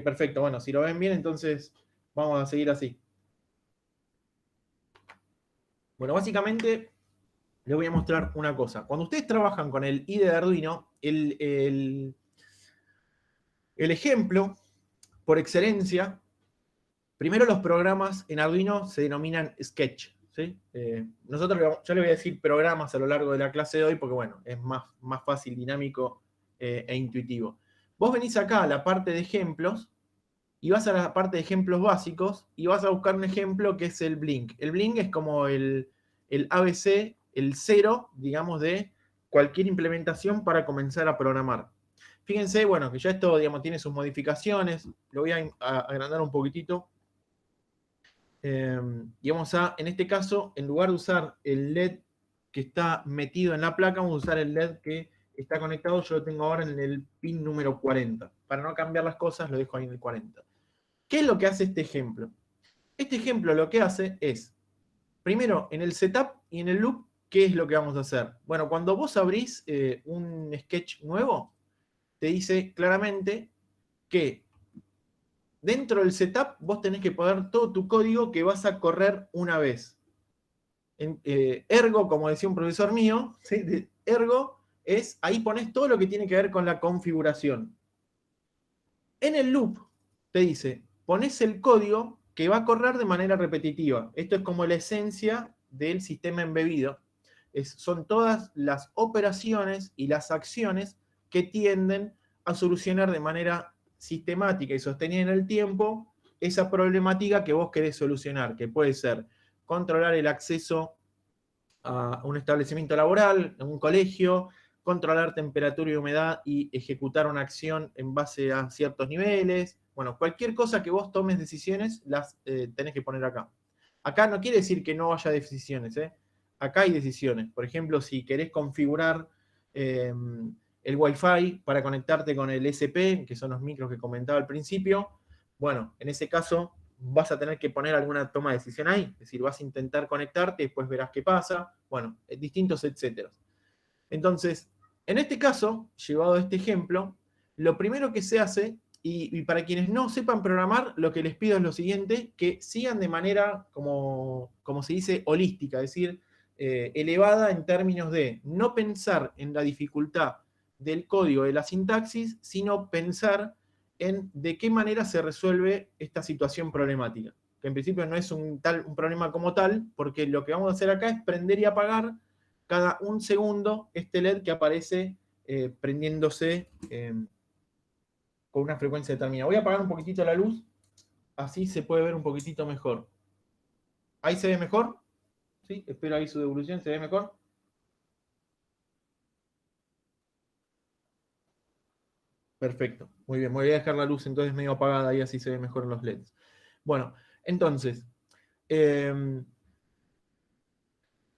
perfecto. Bueno, si lo ven bien, entonces vamos a seguir así. Bueno, básicamente les voy a mostrar una cosa. Cuando ustedes trabajan con el IDE de Arduino, el ejemplo, por excelencia, primero los programas en Arduino se denominan Sketch. ¿Sí? Yo le voy a decir programas a lo largo de la clase de hoy porque, bueno, es más fácil, dinámico e intuitivo. Vos venís acá a la parte de ejemplos y vas a la parte de ejemplos básicos y vas a buscar un ejemplo que es el Blink. El Blink es como el ABC, el cero, digamos, de cualquier implementación para comenzar a programar. Fíjense, bueno, que ya esto, digamos, tiene sus modificaciones. Lo voy a agrandar un poquitito. Y vamos en este caso, en lugar de usar el LED que está metido en la placa, vamos a usar el LED que está conectado. Yo lo tengo ahora en el pin número 40. Para no cambiar las cosas, lo dejo ahí en el 40. ¿Qué es lo que hace este ejemplo? Este ejemplo lo que hace es, primero, en el setup y en el loop, ¿qué es lo que vamos a hacer? Bueno, cuando vos abrís un sketch nuevo, te dice claramente que dentro del setup vos tenés que poner todo tu código que vas a correr una vez. Ergo, como decía un profesor mío, ¿sí? Ergo es, ahí pones todo lo que tiene que ver con la configuración. En el loop te dice, pones el código que va a correr de manera repetitiva. Esto es como la esencia del sistema embebido. Son todas las operaciones y las acciones que tienden a solucionar de manera sistemática y sostenida en el tiempo esa problemática que vos querés solucionar, que puede ser controlar el acceso a un establecimiento laboral, en un colegio, controlar temperatura y humedad y ejecutar una acción en base a ciertos niveles. Bueno, cualquier cosa que vos tomes decisiones, las tenés que poner acá. Acá no quiere decir que no haya decisiones, ¿eh? Acá hay decisiones. Por ejemplo, si querés configurar el Wi-Fi para conectarte con el SP, que son los micros que comentaba al principio, bueno, en ese caso vas a tener que poner alguna toma de decisión ahí. Es decir, vas a intentar conectarte, después verás qué pasa. Bueno, distintos etcétera. Entonces, en este caso, llevado a este ejemplo, lo primero que se hace, y para quienes no sepan programar, lo que les pido es lo siguiente, que sigan de manera, como se dice, holística, es decir, elevada en términos de no pensar en la dificultad del código, de la sintaxis, sino pensar en de qué manera se resuelve esta situación problemática. Que en principio no es un problema como tal, porque lo que vamos a hacer acá es prender y apagar cada un segundo este LED que aparece prendiéndose con una frecuencia determinada. Voy a apagar un poquitito la luz, así se puede ver un poquitito mejor. ¿Ahí se ve mejor? ¿Sí? Espero ahí su devolución, ¿se ve mejor? Perfecto, muy bien. Voy a dejar la luz entonces medio apagada y así se ve mejor en los LEDs. Bueno, entonces, el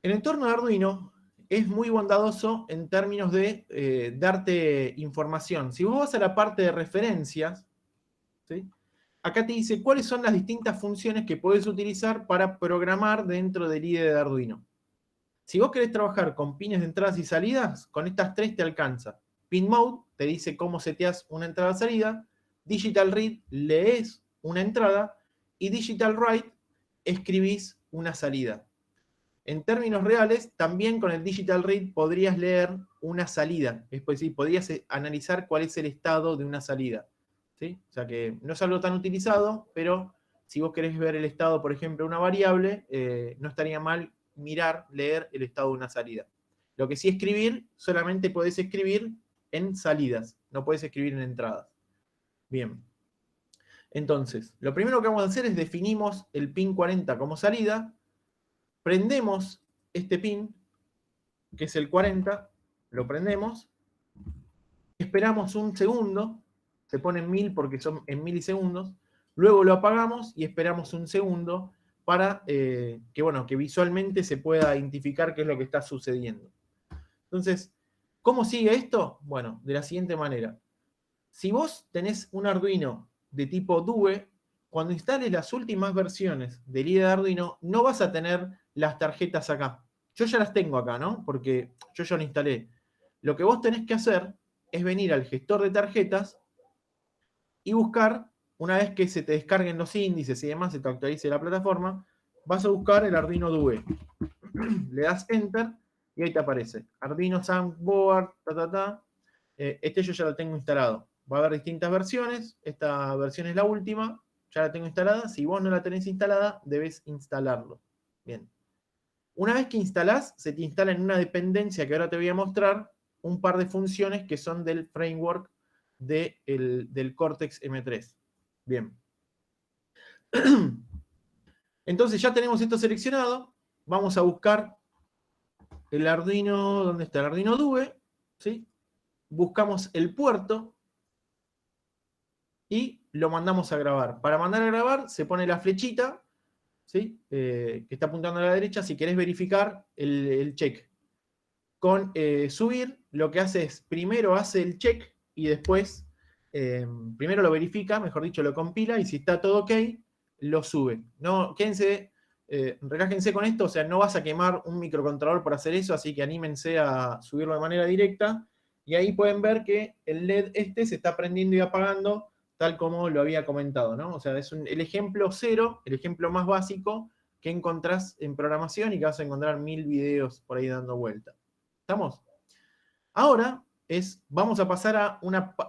entorno de Arduino es muy bondadoso en términos de darte información. Si vos vas a la parte de referencias, ¿sí? Acá te dice cuáles son las distintas funciones que puedes utilizar para programar dentro del IDE de Arduino. Si vos querés trabajar con pines de entradas y salidas, con estas tres te alcanza. Pin Mode te dice cómo seteas una entrada-salida, Digital Read lees una entrada y Digital Write escribís una salida. En términos reales, también con el Digital Read podrías leer una salida, es decir, podrías analizar cuál es el estado de una salida. ¿Sí? O sea que no es algo tan utilizado, pero si vos querés ver el estado, por ejemplo, de una variable, no estaría mal mirar, leer el estado de una salida. Lo que sí escribir, solamente podés escribir en salidas, no podés escribir en entradas. Bien. Entonces, lo primero que vamos a hacer es definimos el pin 40 como salida, prendemos este pin, que es el 40, lo prendemos, esperamos un segundo, se pone en 1000 porque son en milisegundos, luego lo apagamos y esperamos un segundo para que visualmente se pueda identificar qué es lo que está sucediendo. Entonces, ¿cómo sigue esto? Bueno, de la siguiente manera. Si vos tenés un Arduino de tipo DUE, cuando instales las últimas versiones del IDE de Arduino, no vas a tener las tarjetas acá. Yo ya las tengo acá, ¿no? Porque yo ya lo instalé. Lo que vos tenés que hacer es venir al gestor de tarjetas y buscar, una vez que se te descarguen los índices y demás, se te actualice la plataforma, vas a buscar el Arduino DUE. Le das Enter y ahí te aparece Arduino Soundboard, Este yo ya lo tengo instalado. Va a haber distintas versiones. Esta versión es la última. Ya la tengo instalada. Si vos no la tenés instalada, debes instalarlo. Bien. Una vez que instalás, se te instala en una dependencia que ahora te voy a mostrar un par de funciones que son del framework del Cortex M3. Bien. Entonces ya tenemos esto seleccionado. Vamos a buscar el Arduino. ¿Dónde está el Arduino DUE? ¿Sí? Buscamos el puerto y lo mandamos a grabar. Para mandar a grabar se pone la flechita, ¿sí? Que está apuntando a la derecha si querés verificar el check. Con subir, lo que hace es, primero hace el check y después, primero lo verifica, mejor dicho, lo compila y si está todo ok, lo sube. No, quédense, relájense con esto, o sea, no vas a quemar un microcontrolador por hacer eso, así que anímense a subirlo de manera directa. Y ahí pueden ver que el LED este se está prendiendo y apagando tal como lo había comentado, ¿no? O sea, es el ejemplo cero, el ejemplo más básico que encontrás en programación y que vas a encontrar 1000 videos por ahí dando vuelta. ¿Estamos? Ahora vamos a pasar a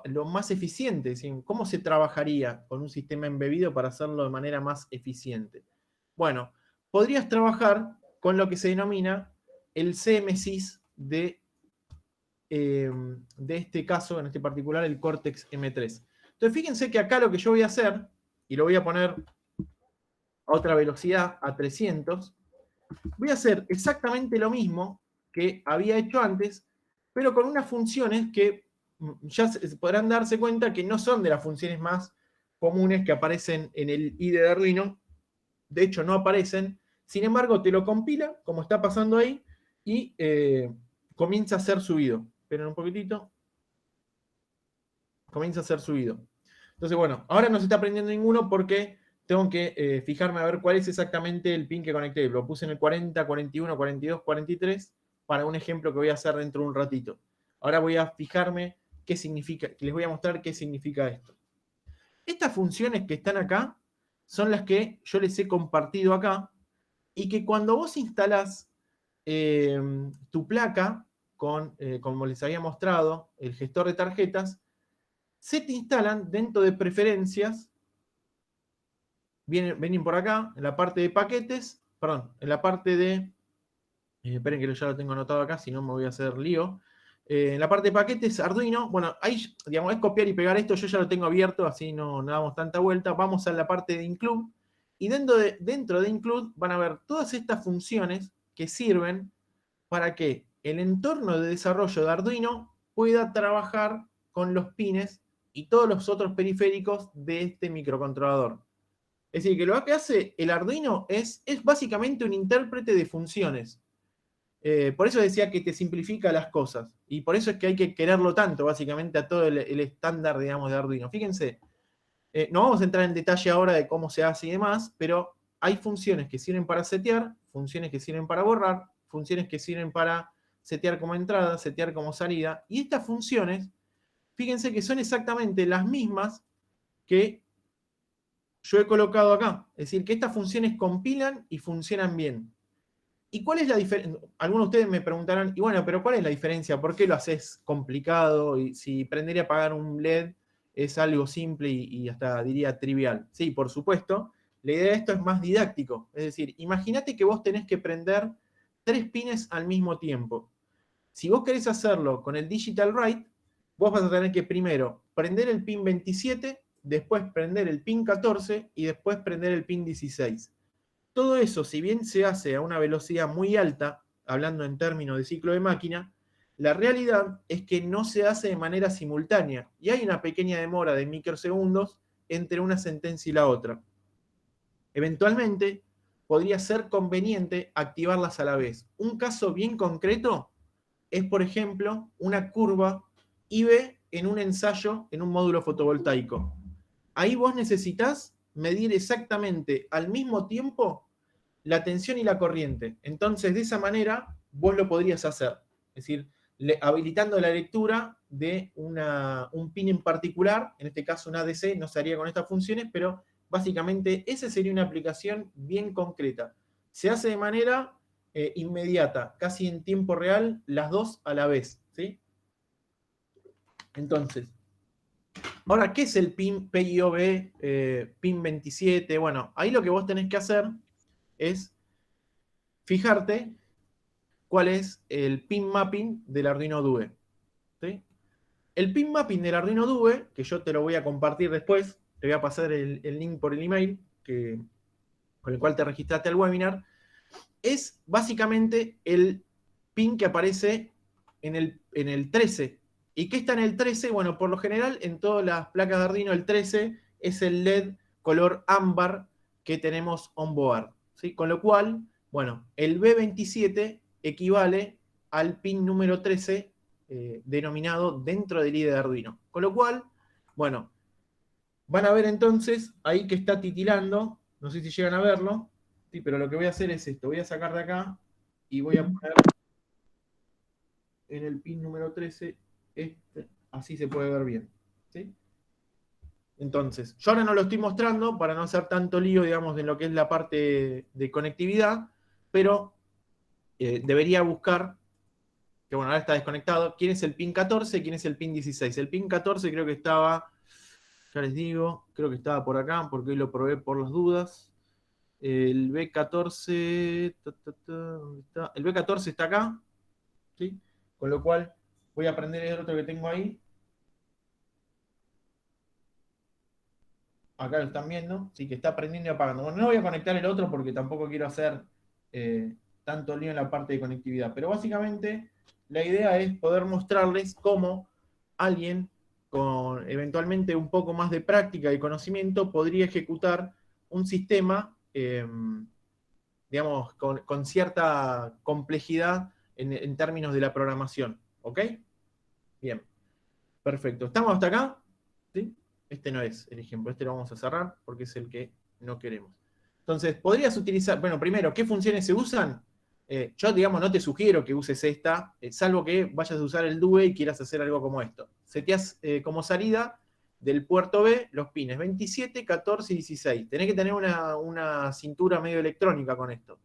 lo más eficiente, ¿sí? ¿Cómo se trabajaría con un sistema embebido para hacerlo de manera más eficiente? Bueno, podrías trabajar con lo que se denomina el CMSIS de este caso, en este particular, el Cortex M3. Entonces, fíjense que acá lo que yo voy a hacer, y lo voy a poner a otra velocidad, a 300, voy a hacer exactamente lo mismo que había hecho antes, pero con unas funciones que ya podrán darse cuenta que no son de las funciones más comunes que aparecen en el IDE de Arduino. De hecho, no aparecen. Sin embargo, te lo compila, como está pasando ahí, y comienza a ser subido. Esperen un poquitito. Comienza a ser subido. Entonces, bueno, ahora no se está aprendiendo ninguno porque tengo que fijarme a ver cuál es exactamente el pin que conecté. Lo puse en el 40, 41, 42, 43 para un ejemplo que voy a hacer dentro de un ratito. Ahora voy a fijarme qué significa, les voy a mostrar qué significa esto. Estas funciones que están acá son las que yo les he compartido acá y que cuando vos instalás tu placa como les había mostrado, el gestor de tarjetas, se te instalan dentro de preferencias, vienen por acá, en la parte de paquetes, perdón, en la parte de, esperen que ya lo tengo anotado acá, si no me voy a hacer lío, en la parte de paquetes, Arduino, bueno, ahí, digamos, es copiar y pegar esto, yo ya lo tengo abierto, así no damos tanta vuelta, vamos a la parte de Include, y dentro de Include van a ver todas estas funciones que sirven para que el entorno de desarrollo de Arduino pueda trabajar con los pines y todos los otros periféricos de este microcontrolador. Es decir, que lo que hace el Arduino es básicamente un intérprete de funciones. Por eso decía que te simplifica las cosas. Y por eso es que hay que quererlo tanto, básicamente, a todo el estándar, digamos, de Arduino. Fíjense, no vamos a entrar en detalle ahora de cómo se hace y demás, pero hay funciones que sirven para setear, funciones que sirven para borrar, funciones que sirven para setear como entrada, setear como salida. Y estas funciones, fíjense que son exactamente las mismas que yo he colocado acá. Es decir, que estas funciones compilan y funcionan bien. ¿Y cuál es la diferencia? Algunos de ustedes me preguntarán, y bueno, pero ¿cuál es la diferencia? ¿Por qué lo haces complicado? Y si prender y apagar un LED es algo simple y hasta diría trivial. Sí, por supuesto. La idea de esto es más didáctico. Es decir, imagínate que vos tenés que prender 3 pines al mismo tiempo. Si vos querés hacerlo con el Digital Write, vos vas a tener que primero prender el pin 27, después prender el pin 14 y después prender el pin 16. Todo eso, si bien se hace a una velocidad muy alta, hablando en términos de ciclo de máquina, la realidad es que no se hace de manera simultánea y hay una pequeña demora de microsegundos entre una sentencia y la otra. Eventualmente, podría ser conveniente activarlas a la vez. Un caso bien concreto es, por ejemplo, una curva IB en un ensayo en un módulo fotovoltaico. Ahí vos necesitas medir exactamente al mismo tiempo la tensión y la corriente. Entonces, de esa manera, vos lo podrías hacer. Es decir, habilitando la lectura de un pin en particular, en este caso un ADC, no se haría con estas funciones, pero básicamente esa sería una aplicación bien concreta. Se hace de manera inmediata, casi en tiempo real, las dos a la vez. ¿Sí? Entonces, ahora, ¿qué es el pin PIOB, pin 27? Bueno, ahí lo que vos tenés que hacer es fijarte cuál es el pin mapping del Arduino Due. ¿Sí? El pin mapping del Arduino Due, que yo te lo voy a compartir después, te voy a pasar el link por el email con el cual te registraste al webinar, es básicamente el pin que aparece en el 13. ¿Y qué está en el 13? Bueno, por lo general en todas las placas de Arduino el 13 es el LED color ámbar que tenemos on board. ¿Sí? Con lo cual, bueno, el B27 equivale al pin número 13 denominado dentro del IDE de Arduino. Con lo cual, bueno, van a ver entonces ahí que está titilando, no sé si llegan a verlo, sí, pero lo que voy a hacer es esto, voy a sacar de acá y voy a poner en el pin número 13, así se puede ver bien. ¿Sí? Entonces, yo ahora no lo estoy mostrando para no hacer tanto lío, digamos, en lo que es la parte de conectividad, pero debería buscar, que bueno, ahora está desconectado, quién es el pin 14, quién es el pin 16. El pin 14 creo que estaba, ya les digo, creo que estaba por acá, porque hoy lo probé por las dudas. El B14, ¿dónde está? El B14 está acá, ¿sí? Con lo cual voy a prender el otro que tengo ahí. Acá lo están viendo, sí, que está prendiendo y apagando. Bueno, no voy a conectar el otro porque tampoco quiero hacer tanto lío en la parte de conectividad. Pero básicamente la idea es poder mostrarles cómo alguien con eventualmente un poco más de práctica y conocimiento podría ejecutar un sistema, digamos, con cierta complejidad en términos de la programación. ¿Ok? Bien, perfecto. ¿Estamos hasta acá? ¿Sí? Este no es el ejemplo, este lo vamos a cerrar porque es el que no queremos. Entonces, podrías utilizar, bueno, primero, ¿qué funciones se usan? Yo, digamos, no te sugiero que uses esta, salvo que vayas a usar el DUE y quieras hacer algo como esto. Seteás como salida del puerto B los pines 27, 14 y 16. Tenés que tener una cintura medio electrónica con esto.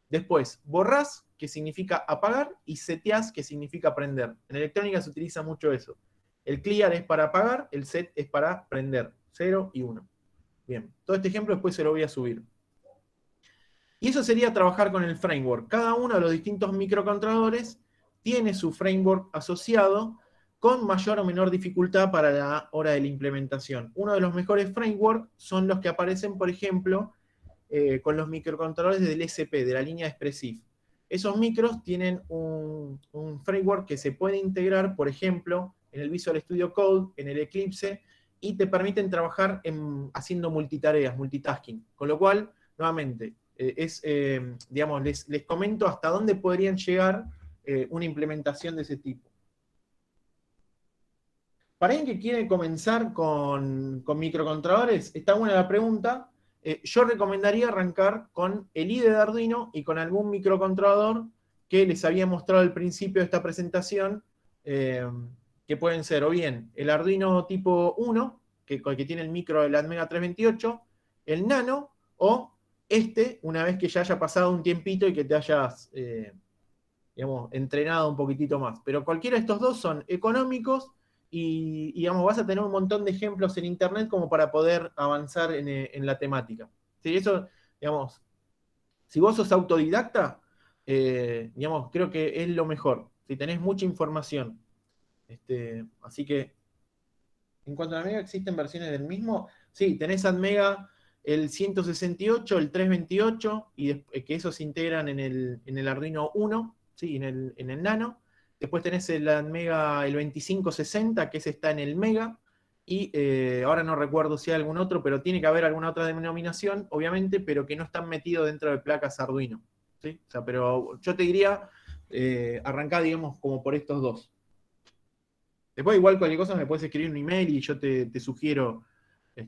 Después, borrás, que significa apagar, y seteás, que significa prender. En electrónica se utiliza mucho eso. El clear es para apagar, el set es para prender. 0 y 1. Bien, todo este ejemplo después se lo voy a subir. Y eso sería trabajar con el framework. Cada uno de los distintos microcontroladores tiene su framework asociado con mayor o menor dificultad para la hora de la implementación. Uno de los mejores frameworks son los que aparecen, por ejemplo, con los microcontroladores del SP, de la línea Expressive. Esos micros tienen un framework que se puede integrar, por ejemplo, en el Visual Studio Code, en el Eclipse, y te permiten trabajar haciendo multitareas, multitasking. Con lo cual, nuevamente, digamos, les comento hasta dónde podrían llegar una implementación de ese tipo. Para alguien que quiere comenzar con microcontroladores, está buena la pregunta. Yo recomendaría arrancar con el IDE de Arduino y con algún microcontrolador que les había mostrado al principio de esta presentación, que pueden ser o bien el Arduino tipo 1, que tiene el micro de la Atmega 328, el Nano, o una vez que ya haya pasado un tiempito y que te hayas, digamos, entrenado un poquitito más. Pero cualquiera de estos dos son económicos y, digamos, vas a tener un montón de ejemplos en internet como para poder avanzar en la temática. Sí, eso, digamos, si vos sos autodidacta, digamos, creo que es lo mejor. Si tenés mucha información. Así que, en cuanto a Atmega, ¿existen versiones del mismo? Sí, tenés Atmega el 168, el 328, que esos se integran en el Arduino 1, ¿sí? En el Nano. Después tenés el Atmega el 2560, que ese está en el Mega. Y ahora no recuerdo si hay algún otro, pero tiene que haber alguna otra denominación, obviamente, pero que no están metidos dentro de placas Arduino. ¿Sí? O sea, pero yo te diría, arrancá, digamos, como por estos dos. Después, igual cualquier cosa me puedes escribir un email y yo te sugiero.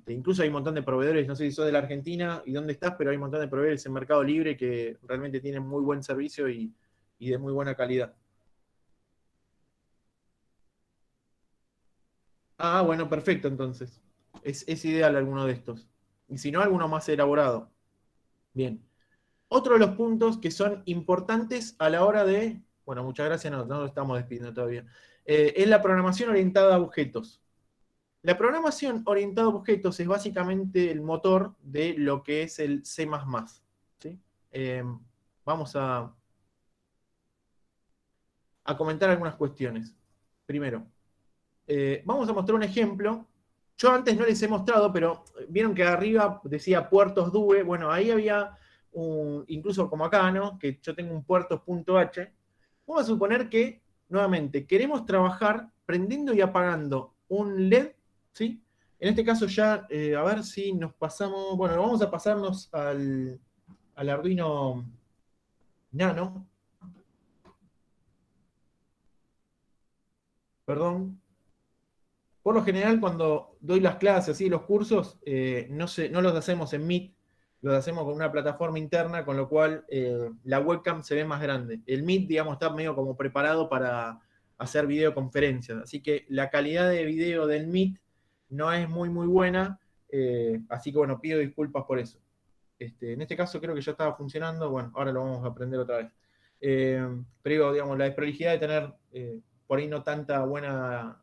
Incluso hay un montón de proveedores, no sé si sos de la Argentina y dónde estás, pero hay un montón de proveedores en Mercado Libre que realmente tienen muy buen servicio y de muy buena calidad. Ah, bueno, perfecto, entonces. Es ideal alguno de estos. Y si no, alguno más elaborado. Bien. Otro de los puntos que son importantes a la hora de. Bueno, muchas gracias, no lo estamos despidiendo todavía. Es la programación orientada a objetos. La programación orientada a objetos es básicamente el motor de lo que es el C++. ¿Sí? Vamos a comentar algunas cuestiones. Primero, vamos a mostrar un ejemplo. Yo antes no les he mostrado, pero vieron que arriba decía puertos DUE. Bueno, ahí había incluso como acá, ¿no? Que yo tengo un puertos.h. Vamos a suponer que, nuevamente, queremos trabajar prendiendo y apagando un LED, ¿sí? En este caso ya, a ver si nos pasamos, bueno, vamos a pasarnos al Arduino Nano. Perdón. Por lo general, cuando doy las clases y los cursos, no los hacemos en Meet, los hacemos con una plataforma interna, con lo cual la webcam se ve más grande. El Meet, digamos, está medio como preparado para hacer videoconferencias. Así que la calidad de video del Meet no es muy, muy buena. Así que, bueno, pido disculpas por eso. En este caso creo que ya estaba funcionando. Bueno, ahora lo vamos a aprender otra vez. Pero digo, digamos, la desprolijidad de tener por ahí no tanta buena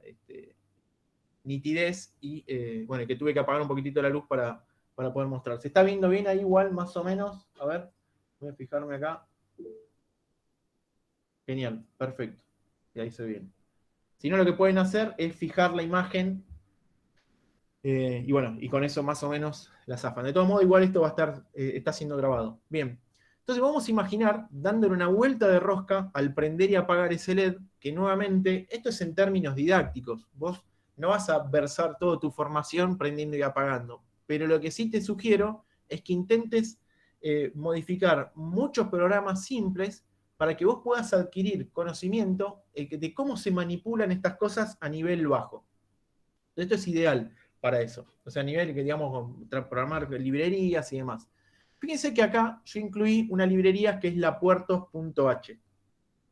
nitidez y bueno, que tuve que apagar un poquitito la luz para poder mostrar. ¿Se está viendo bien ahí igual, más o menos? A ver, voy a fijarme acá. Genial, perfecto. Y ahí se ve bien. Si no, lo que pueden hacer es fijar la imagen y bueno, y con eso más o menos la zafan. De todos modos, igual esto va a estar, está siendo grabado. Bien. Entonces vamos a imaginar dándole una vuelta de rosca al prender y apagar ese LED, que nuevamente, esto es en términos didácticos. Vos no vas a versar toda tu formación prendiendo y apagando. Pero lo que sí te sugiero es que intentes modificar muchos programas simples para que vos puedas adquirir conocimiento de cómo se manipulan estas cosas a nivel bajo. Esto es ideal para eso. O sea, a nivel que, digamos, programar librerías y demás. Fíjense que acá yo incluí una librería que es la puertos.h.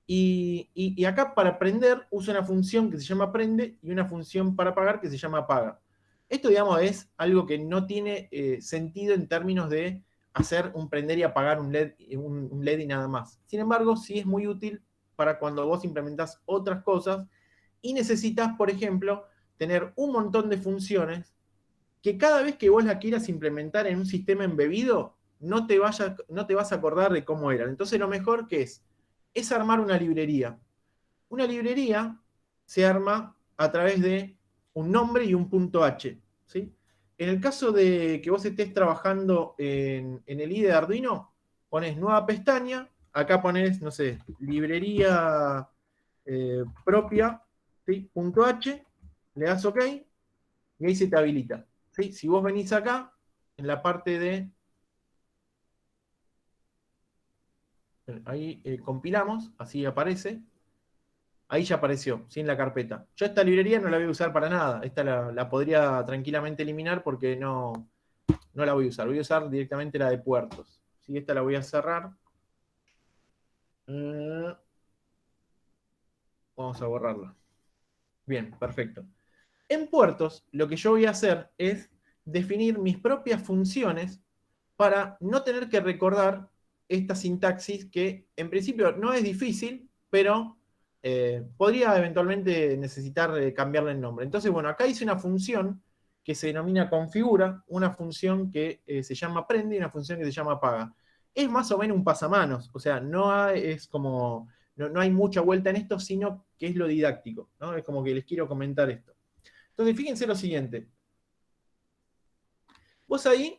Y acá para prender uso una función que se llama prende y una función para apagar que se llama apaga. Esto, digamos, es algo que no tiene sentido en términos de hacer un prender y apagar un LED y nada más. Sin embargo, sí es muy útil para cuando vos implementás otras cosas y necesitas, por ejemplo, tener un montón de funciones que cada vez que vos la quieras implementar en un sistema embebido, no te vas a acordar de cómo eran. Entonces lo mejor que es armar una librería. Una librería se arma a través de un nombre y un punto H. ¿Sí? En el caso de que vos estés trabajando en el IDE de Arduino, pones nueva pestaña, acá pones, no sé, librería propia, ¿sí? Punto H, le das OK, y ahí se te habilita. ¿Sí? Si vos venís acá, en la parte de... Ahí compilamos, así aparece. Ahí ya apareció, ¿sí? En la carpeta. Yo esta librería no la voy a usar para nada. Esta la podría tranquilamente eliminar porque no la voy a usar. Voy a usar directamente la de puertos. ¿Sí? Esta la voy a cerrar. Vamos a borrarla. Bien, perfecto. En puertos, lo que yo voy a hacer es definir mis propias funciones para no tener que recordar esta sintaxis que en principio no es difícil, pero podría eventualmente necesitar cambiarle el nombre. Entonces, bueno, acá hice una función que se denomina configura, una función que se llama prende y una función que se llama apaga. Es más o menos un pasamanos, o sea, es como, no hay mucha vuelta en esto, sino que es lo didáctico, ¿no? Es como que les quiero comentar esto. Entonces, fíjense lo siguiente. Vos ahí,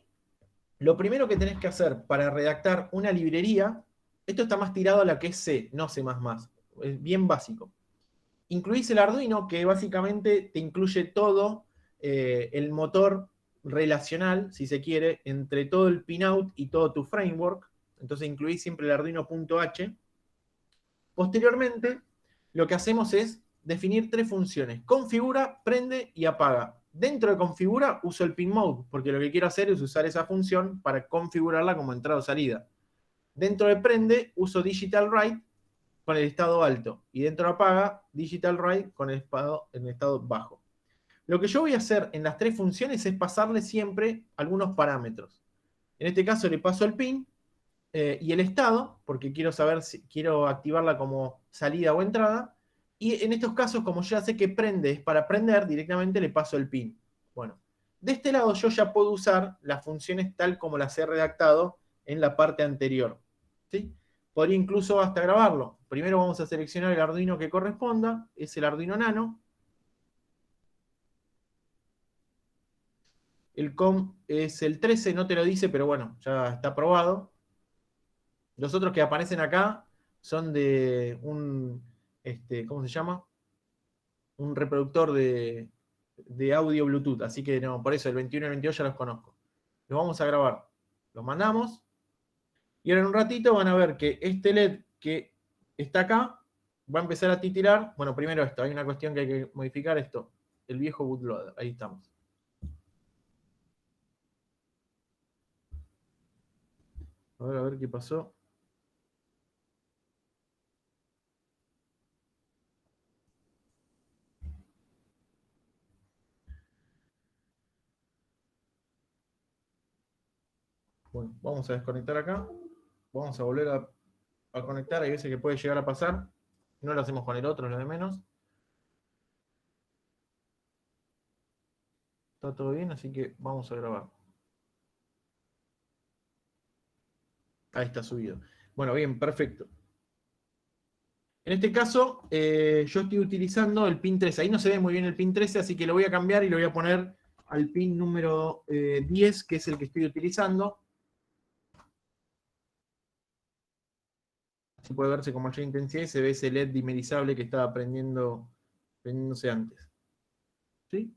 lo primero que tenés que hacer para redactar una librería, esto está más tirado a la que es C, no C++, es bien básico. Incluís el Arduino, que básicamente te incluye todo el motor relacional, si se quiere, entre todo el pinout y todo tu framework. Entonces incluís siempre el Arduino.h. Posteriormente, lo que hacemos es definir tres funciones: configura, prende y apaga. Dentro de configura uso el pin mode, porque lo que quiero hacer es usar esa función para configurarla como entrada o salida. Dentro de prende uso digital write con el estado alto, y dentro de apaga digital write con el estado bajo. Lo que yo voy a hacer en las tres funciones es pasarle siempre algunos parámetros. En este caso le paso el pin, y el estado, porque quiero saber si quiero activarla como salida o entrada. Y en estos casos, como ya sé que prende es para prender, directamente le paso el pin. Bueno, de este lado yo ya puedo usar las funciones tal como las he redactado en la parte anterior. ¿Sí? Podría incluso hasta grabarlo. Primero vamos a seleccionar el Arduino que corresponda, es el Arduino Nano. El COM es el 13, no te lo dice, pero bueno, ya está probado. Los otros que aparecen acá son de un, ¿cómo se llama? Un reproductor de audio Bluetooth. Así que no, por eso el 21 y el 22 ya los conozco. Los vamos a grabar. Los mandamos. Y ahora en un ratito van a ver que este LED que está acá va a empezar a titilar. Bueno, primero esto. Hay una cuestión que hay que modificar esto. El viejo bootloader. Ahí estamos. A ver qué pasó. Bueno, vamos a desconectar acá. Vamos a volver a conectar. Hay veces que puede llegar a pasar. No lo hacemos con el otro, lo de menos. Está todo bien, así que vamos a grabar. Ahí está subido. Bueno, bien, perfecto. En este caso, yo estoy utilizando el pin 13. Ahí no se ve muy bien el pin 13, así que lo voy a cambiar y lo voy a poner al pin número 10, que es el que estoy utilizando. Así puede verse con mayor intensidad y se ve ese LED dimerizable que estaba prendiéndose antes. ¿Sí?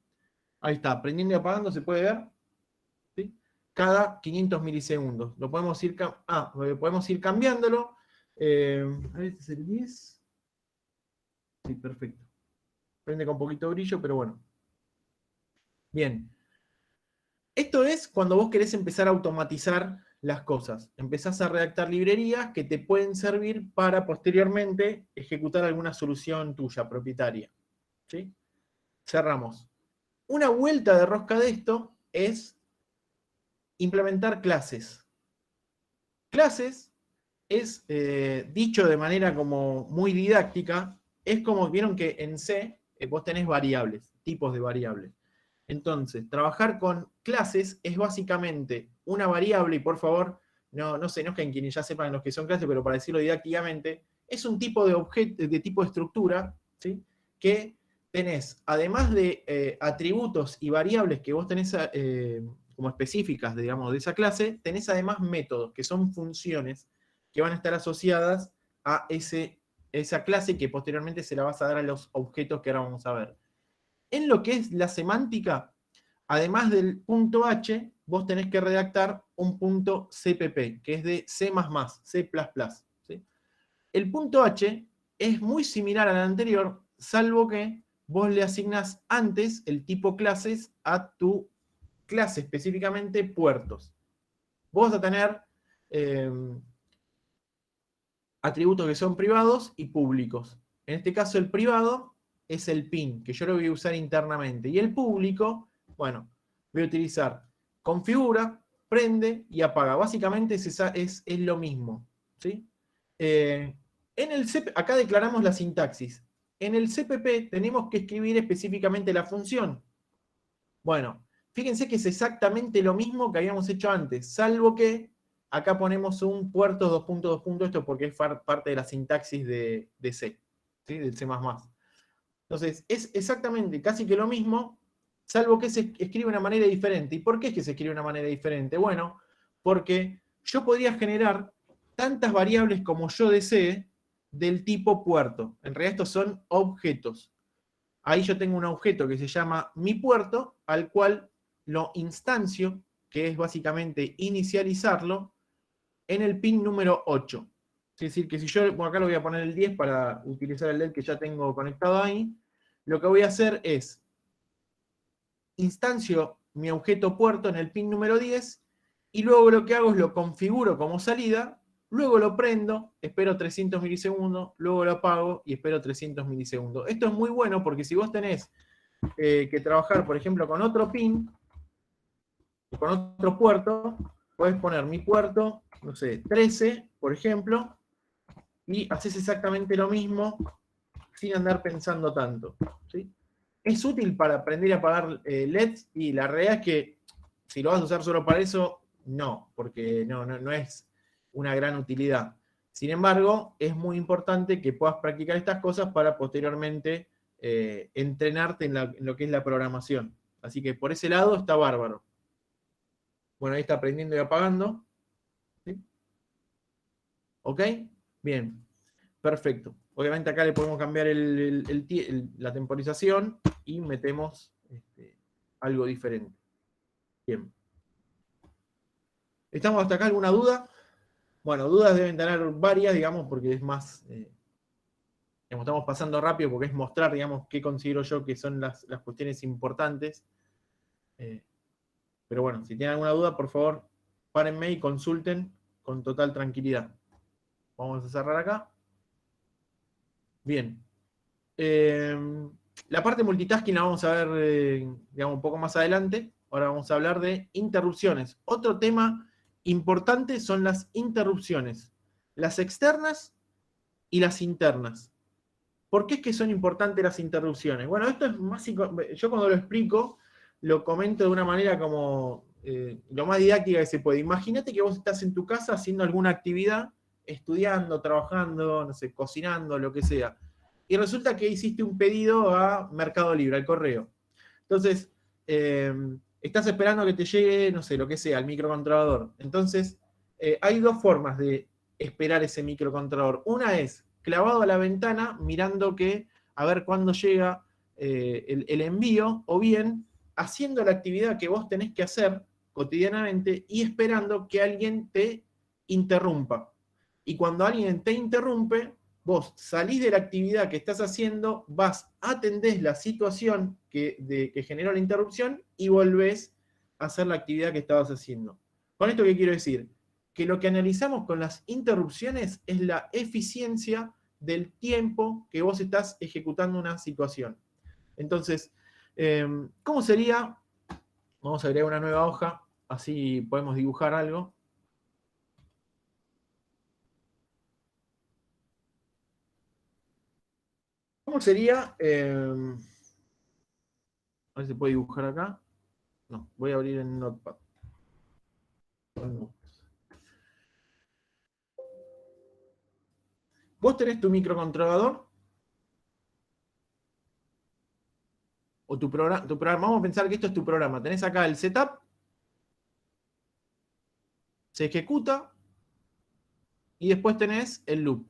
Ahí está, prendiendo y apagando, se puede ver. ¿Sí? Cada 500 milisegundos. Lo podemos podemos ir cambiándolo. A ver, este es el 10. Sí, perfecto. Prende con poquito brillo, pero bueno. Bien. Esto es cuando vos querés empezar a automatizar las cosas. Empezás a redactar librerías que te pueden servir para posteriormente ejecutar alguna solución tuya, propietaria. ¿Sí? Cerramos. Una vuelta de rosca de esto es implementar clases. Clases es, dicho de manera como muy didáctica, es como, vieron que en C vos tenés variables, tipos de variables. Entonces, trabajar con clases es básicamente una variable, y por favor, no se enojen quienes ya sepan los que son clases, pero para decirlo didácticamente, es un tipo de objeto, de tipo de estructura, ¿sí? Que tenés, además de atributos y variables que vos tenés como específicas, digamos, de esa clase, tenés además métodos, que son funciones que van a estar asociadas a ese esa clase que posteriormente se la vas a dar a los objetos que ahora vamos a ver. En lo que es la semántica, además del punto H, vos tenés que redactar un punto CPP, que es de C++, C++. ¿Sí? El punto H es muy similar al anterior, salvo que vos le asignas antes el tipo clases a tu clase, específicamente puertos. Vos vas a tener atributos que son privados y públicos. En este caso el privado es el PIN, que yo lo voy a usar internamente. Y el público, bueno, voy a utilizar configura, prende y apaga. Básicamente es lo mismo. ¿Sí? Acá declaramos la sintaxis. En el CPP tenemos que escribir específicamente la función. Bueno, fíjense que es exactamente lo mismo que habíamos hecho antes, salvo que acá ponemos un puertos 2.2. Esto porque es parte de la sintaxis de C, ¿sí? Del C++. Entonces, es exactamente casi que lo mismo, salvo que se escribe de una manera diferente. ¿Y por qué es que se escribe de una manera diferente? Bueno, porque yo podría generar tantas variables como yo desee del tipo puerto. En realidad estos son objetos. Ahí yo tengo un objeto que se llama mi puerto, al cual lo instancio, que es básicamente inicializarlo, en el pin número 8. Es decir, que si yo, bueno, acá lo voy a poner el 10 para utilizar el LED que ya tengo conectado ahí, lo que voy a hacer es instancio mi objeto puerto en el pin número 10 y luego lo que hago es lo configuro como salida, luego lo prendo, espero 300 milisegundos, luego lo apago y espero 300 milisegundos. Esto es muy bueno porque si vos tenés que trabajar, por ejemplo, con otro pin, con otro puerto, puedes poner mi puerto, no sé, 13, por ejemplo, y haces exactamente lo mismo sin andar pensando tanto. ¿Sí? ¿Es útil para aprender a apagar LEDs? Y la realidad es que si lo vas a usar solo para eso, no, porque no es una gran utilidad. Sin embargo, es muy importante que puedas practicar estas cosas para posteriormente entrenarte en lo que es la programación. Así que por ese lado está bárbaro. Bueno, ahí está prendiendo y apagando. ¿Sí? ¿Ok? Bien, perfecto. Obviamente acá le podemos cambiar la temporización y metemos algo diferente. Bien. ¿Estamos hasta acá? ¿Alguna duda? Bueno, dudas deben tener varias, digamos, porque es más, estamos pasando rápido porque es mostrar, digamos, qué considero yo que son las cuestiones importantes. Pero bueno, si tienen alguna duda, por favor, párenme y consulten con total tranquilidad. Vamos a cerrar acá. Bien. La parte multitasking la vamos a ver, digamos, un poco más adelante. Ahora vamos a hablar de interrupciones. Otro tema importante son las interrupciones. Las externas y las internas. ¿Por qué es que son importantes las interrupciones? Bueno, esto es más... Yo cuando lo explico, lo comento de una manera como lo más didáctica que se puede. Imagínate que vos estás en tu casa haciendo alguna actividad, estudiando, trabajando, no sé, cocinando, lo que sea. Y resulta que hiciste un pedido a Mercado Libre, al correo. Entonces, estás esperando que te llegue, no sé, lo que sea, el microcontrolador. Entonces, hay dos formas de esperar ese microcontrolador. Una es clavado a la ventana, mirando que a ver cuándo llega el envío, o bien haciendo la actividad que vos tenés que hacer cotidianamente y esperando que alguien te interrumpa. Y cuando alguien te interrumpe, vos salís de la actividad que estás haciendo, vas, atendés la situación que generó la interrupción y volvés a hacer la actividad que estabas haciendo. ¿Con esto qué quiero decir? Que lo que analizamos con las interrupciones es la eficiencia del tiempo que vos estás ejecutando una situación. Entonces, ¿cómo sería? Vamos a agregar una nueva hoja, así podemos dibujar algo. ¿Cómo sería? A ver si se puede dibujar acá. No, voy a abrir en Notepad. Vos tenés tu microcontrolador o tu programa. Vamos a pensar que esto es tu programa. Tenés acá el setup, se ejecuta y después tenés el loop.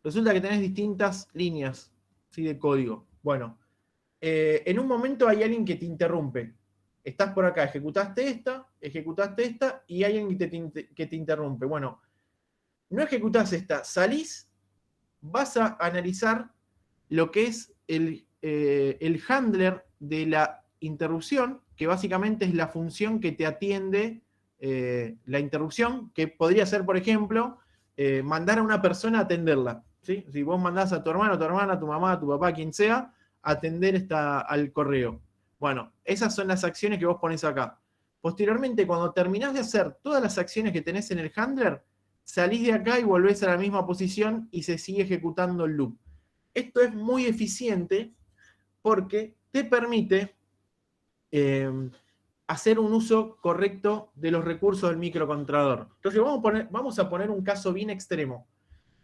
resulta que tenés distintas líneas, ¿sí?, de código. Bueno, en un momento hay alguien que te interrumpe. Estás por acá, ejecutaste esta, y hay alguien que te interrumpe. Bueno, no ejecutás esta, salís, vas a analizar lo que es el handler de la interrupción, que básicamente es la función que te atiende la interrupción, que podría ser, por ejemplo, mandar a una persona a atenderla. ¿Sí? Si vos mandás a tu hermano, a tu hermana, a tu mamá, a tu papá, a quien sea, a atender al correo. Bueno, esas son las acciones que vos ponés acá. Posteriormente, cuando terminás de hacer todas las acciones que tenés en el handler, salís de acá y volvés a la misma posición y se sigue ejecutando el loop. Esto es muy eficiente porque te permite hacer un uso correcto de los recursos del microcontrolador. Entonces vamos a poner un caso bien extremo.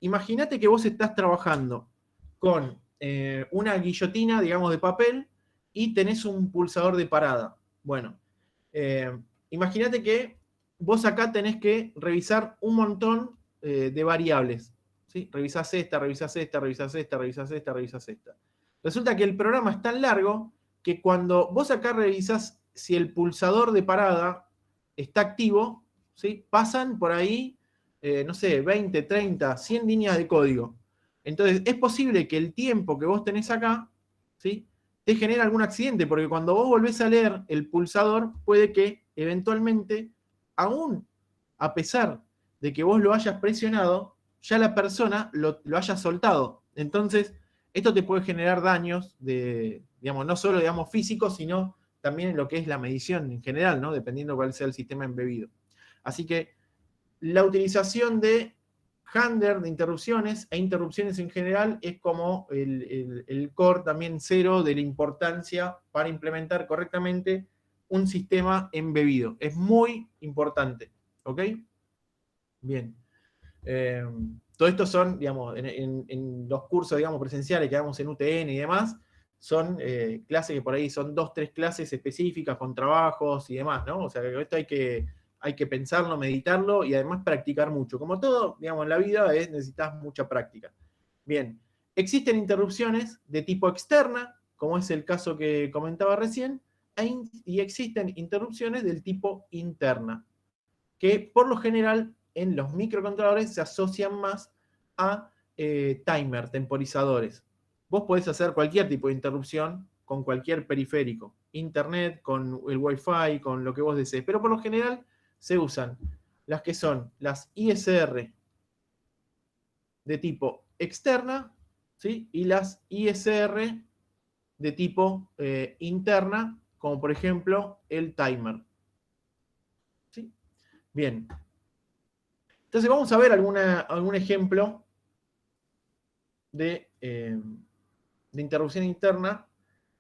Imagínate que vos estás trabajando con una guillotina, digamos, de papel y tenés un pulsador de parada. Bueno, imagínate que vos acá tenés que revisar un montón de variables. ¿Sí? Revisás esta, revisás esta, revisás esta, revisás esta, revisás esta. Resulta que el programa es tan largo que cuando vos acá revisás si el pulsador de parada está activo, ¿sí?, pasan por ahí, no sé, 20, 30, 100 líneas de código. Entonces, es posible que el tiempo que vos tenés acá, ¿sí?, te genere algún accidente, porque cuando vos volvés a leer el pulsador, puede que eventualmente, aún a pesar de que vos lo hayas presionado, ya la persona lo haya soltado. Entonces, esto te puede generar daños digamos, no solo, digamos, físicos, sino también en lo que es la medición en general, ¿no?, dependiendo cuál sea el sistema embebido. Así que la utilización de handler, de interrupciones e interrupciones en general, es como el core también cero de la importancia para implementar correctamente un sistema embebido. Es muy importante. ¿Ok? Bien. Todo esto son, digamos, en los cursos, digamos, presenciales que damos en UTN y demás, son clases que por ahí son 2, 3 clases específicas con trabajos y demás, ¿no? O sea, esto hay que pensarlo, meditarlo y además practicar mucho. Como todo, digamos, en la vida necesitas mucha práctica. Bien, existen interrupciones de tipo externa, como es el caso que comentaba recién, y existen interrupciones del tipo interna, que por lo general en los microcontroladores se asocian más a timer, temporizadores. Vos podés hacer cualquier tipo de interrupción con cualquier periférico, internet, con el Wi-Fi, con lo que vos desees, pero por lo general se usan las que son las ISR de tipo externa, ¿sí?, y las ISR de tipo interna, como por ejemplo el timer. ¿Sí? Bien. Entonces vamos a ver algún ejemplo de interrupción interna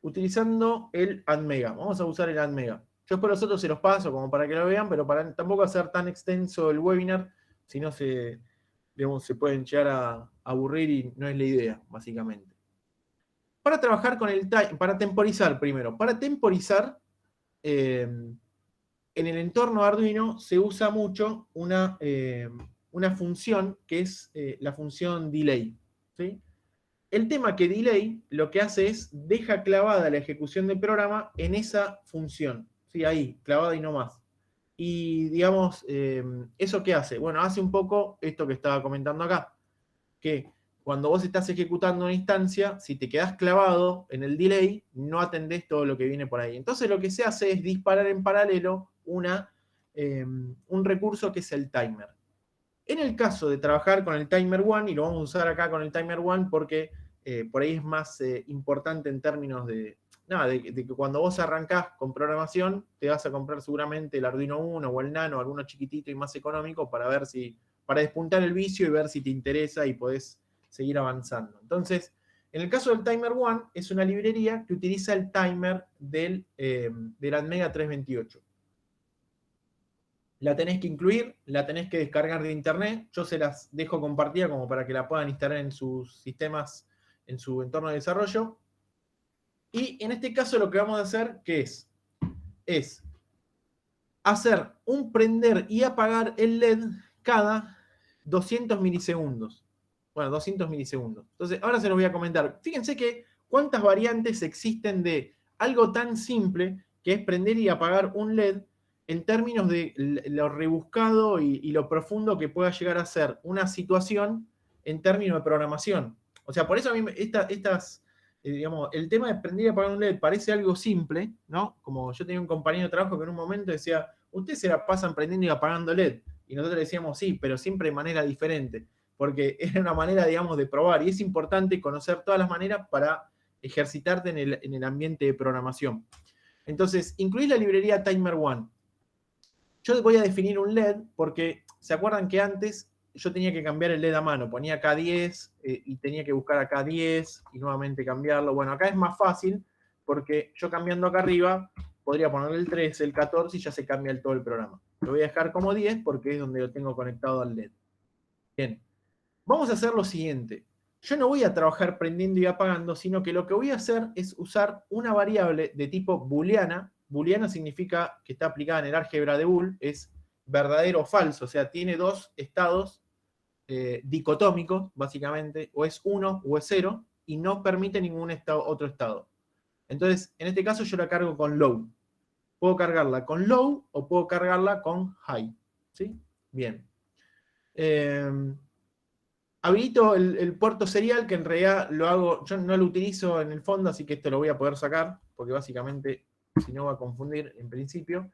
utilizando el ADMEGA. Vamos a usar el ADMEGA. Yo después los otros se los paso como para que lo vean, pero para tampoco hacer tan extenso el webinar, si no digamos, se pueden llegar a aburrir y no es la idea, básicamente. Para trabajar con para temporizar primero. Para temporizar, en el entorno Arduino se usa mucho una función que es la función delay. ¿Sí? El tema que delay lo que hace es deja clavada la ejecución del programa en esa función. ¿Sí? Ahí, clavada y no más. Y digamos, ¿eso qué hace? Bueno, hace un poco esto que estaba comentando acá, que cuando vos estás ejecutando una instancia, si te quedás clavado en el delay, no atendés todo lo que viene por ahí. Entonces lo que se hace es disparar en paralelo un recurso que es el timer. En el caso de trabajar con el timer 1, y lo vamos a usar acá con el timer 1 porque por ahí es más importante en términos de que cuando vos arrancás con programación, te vas a comprar seguramente el Arduino 1 o el Nano, alguno chiquitito y más económico, para despuntar el vicio y ver si te interesa y podés seguir avanzando. Entonces, en el caso del Timer 1, es una librería que utiliza el timer del ADMEGA 328. La tenés que incluir, la tenés que descargar de internet. Yo se las dejo compartida como para que la puedan instalar en sus sistemas, en su entorno de desarrollo. Y en este caso lo que vamos a hacer, ¿qué es? Es hacer un prender y apagar el LED cada 200 milisegundos. Bueno, 200 milisegundos. Entonces, ahora se los voy a comentar. Fíjense que cuántas variantes existen de algo tan simple que es prender y apagar un LED en términos de lo rebuscado y lo profundo que pueda llegar a ser una situación en términos de programación. O sea, por eso a mí digamos, el tema de prender y apagar un LED parece algo simple, ¿no? Como yo tenía un compañero de trabajo que en un momento decía, ustedes se la pasan prendiendo y apagando LED. Y nosotros le decíamos, sí, pero siempre de manera diferente, porque era una manera, digamos, de probar. Y es importante conocer todas las maneras para ejercitarte en el ambiente de programación. Entonces, incluís la librería Timer One. Yo voy a definir un LED porque, ¿se acuerdan que antes yo tenía que cambiar el LED a mano? Ponía acá 10 y tenía que buscar acá 10 y nuevamente cambiarlo. Bueno, acá es más fácil porque yo cambiando acá arriba podría ponerle el 13, el 14 y ya se cambia todo el programa. Lo voy a dejar como 10 porque es donde lo tengo conectado al LED. Bien, vamos a hacer lo siguiente. Yo no voy a trabajar prendiendo y apagando, sino que lo que voy a hacer es usar una variable de tipo booleana. Booleana significa que está aplicada en el álgebra de Boole, es verdadero o falso, o sea, tiene dos estados dicotómicos, básicamente, o es 1 o es 0, y no permite ningún otro estado. Entonces, en este caso yo la cargo con low. Puedo cargarla con low o puedo cargarla con high. ¿Sí? Bien. Habilito el puerto serial, que en realidad lo hago, yo no lo utilizo en el fondo, así que esto lo voy a poder sacar, porque básicamente, si no va a confundir en principio.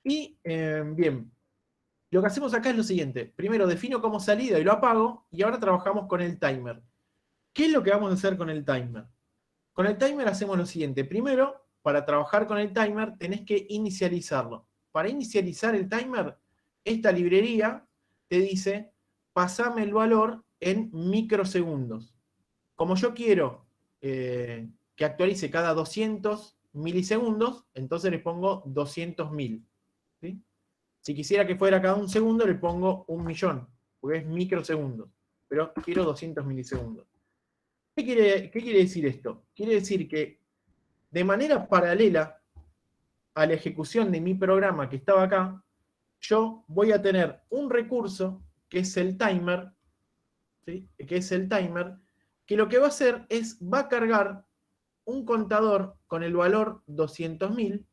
Y bien, lo que hacemos acá es lo siguiente. Primero defino como salida y lo apago, y ahora trabajamos con el timer. ¿Qué es lo que vamos a hacer con el timer? Con el timer hacemos lo siguiente. Primero, para trabajar con el timer, tenés que inicializarlo. Para inicializar el timer, esta librería te dice, pasame el valor en microsegundos. Como yo quiero que actualice cada 200 milisegundos, entonces le pongo 200.000. ¿Sí? Si quisiera que fuera cada un segundo, le pongo 1.000.000, porque es microsegundos. Pero quiero 200 milisegundos. ¿Qué quiere decir esto? Quiere decir que de manera paralela a la ejecución de mi programa que estaba acá, yo voy a tener un recurso que es el timer, ¿sí? Que lo que va a hacer es, va a cargar un contador con el valor 200.000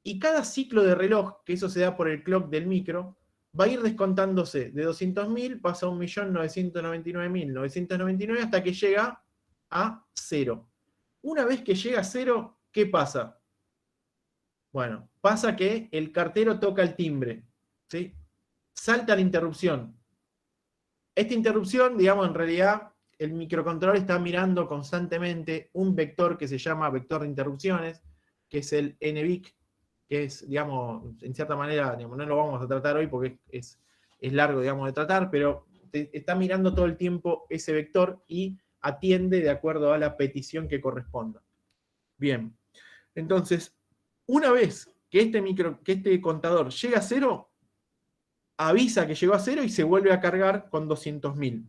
y cada ciclo de reloj, que eso se da por el clock del micro, va a ir descontándose de 200.000, pasa a 1.999.999 hasta que llega a 0. Una vez que llega a 0, ¿qué pasa? Bueno, pasa que el cartero toca el timbre, ¿sí? Salta la interrupción. Esta interrupción, digamos, en realidad el microcontrolador está mirando constantemente un vector que se llama vector de interrupciones, que es el NBIC, que es, digamos, en cierta manera, digamos, no lo vamos a tratar hoy porque es largo, digamos, de tratar, pero está mirando todo el tiempo ese vector y atiende de acuerdo a la petición que corresponda. Bien, entonces, una vez que este contador llega a 0, avisa que llegó a 0 y se vuelve a cargar con 200.000.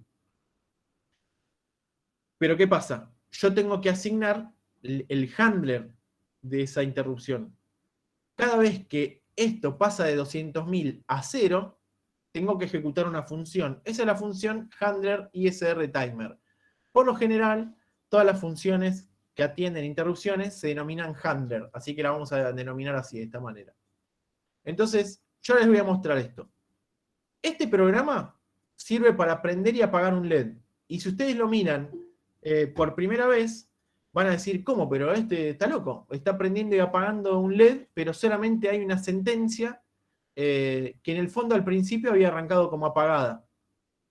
Pero ¿qué pasa? Yo tengo que asignar el handler de esa interrupción. Cada vez que esto pasa de 200.000 a 0, tengo que ejecutar una función. Esa es la función handler ISR timer. Por lo general, todas las funciones que atienden interrupciones se denominan handler, así que la vamos a denominar así, de esta manera. Entonces, yo les voy a mostrar esto. Este programa sirve para prender y apagar un LED. Y si ustedes lo miran por primera vez, van a decir, ¿cómo? Pero este está loco. Está prendiendo y apagando un LED, pero solamente hay una sentencia que en el fondo al principio había arrancado como apagada.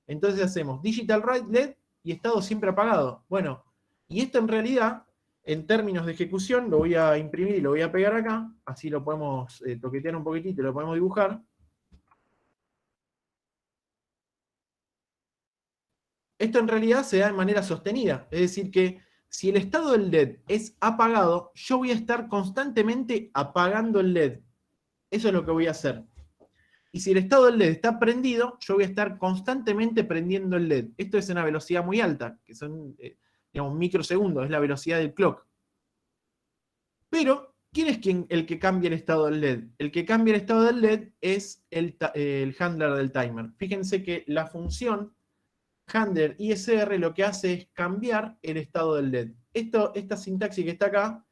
Entonces hacemos digital write LED y estado siempre apagado. Bueno, y esto en realidad, en términos de ejecución, lo voy a imprimir y lo voy a pegar acá, así lo podemos toquetear un poquitito, lo podemos dibujar. Esto en realidad se da de manera sostenida, es decir que si el estado del LED es apagado, yo voy a estar constantemente apagando el LED. Eso es lo que voy a hacer. Y si el estado del LED está prendido, yo voy a estar constantemente prendiendo el LED. Esto es una velocidad muy alta, que son, digamos, microsegundos, es la velocidad del clock. Pero, ¿quién es el que cambia el estado del LED? El que cambia el estado del LED es el handler del timer. Fíjense que la función handler ISR lo que hace es cambiar el estado del LED. Esta sintaxis que está acá,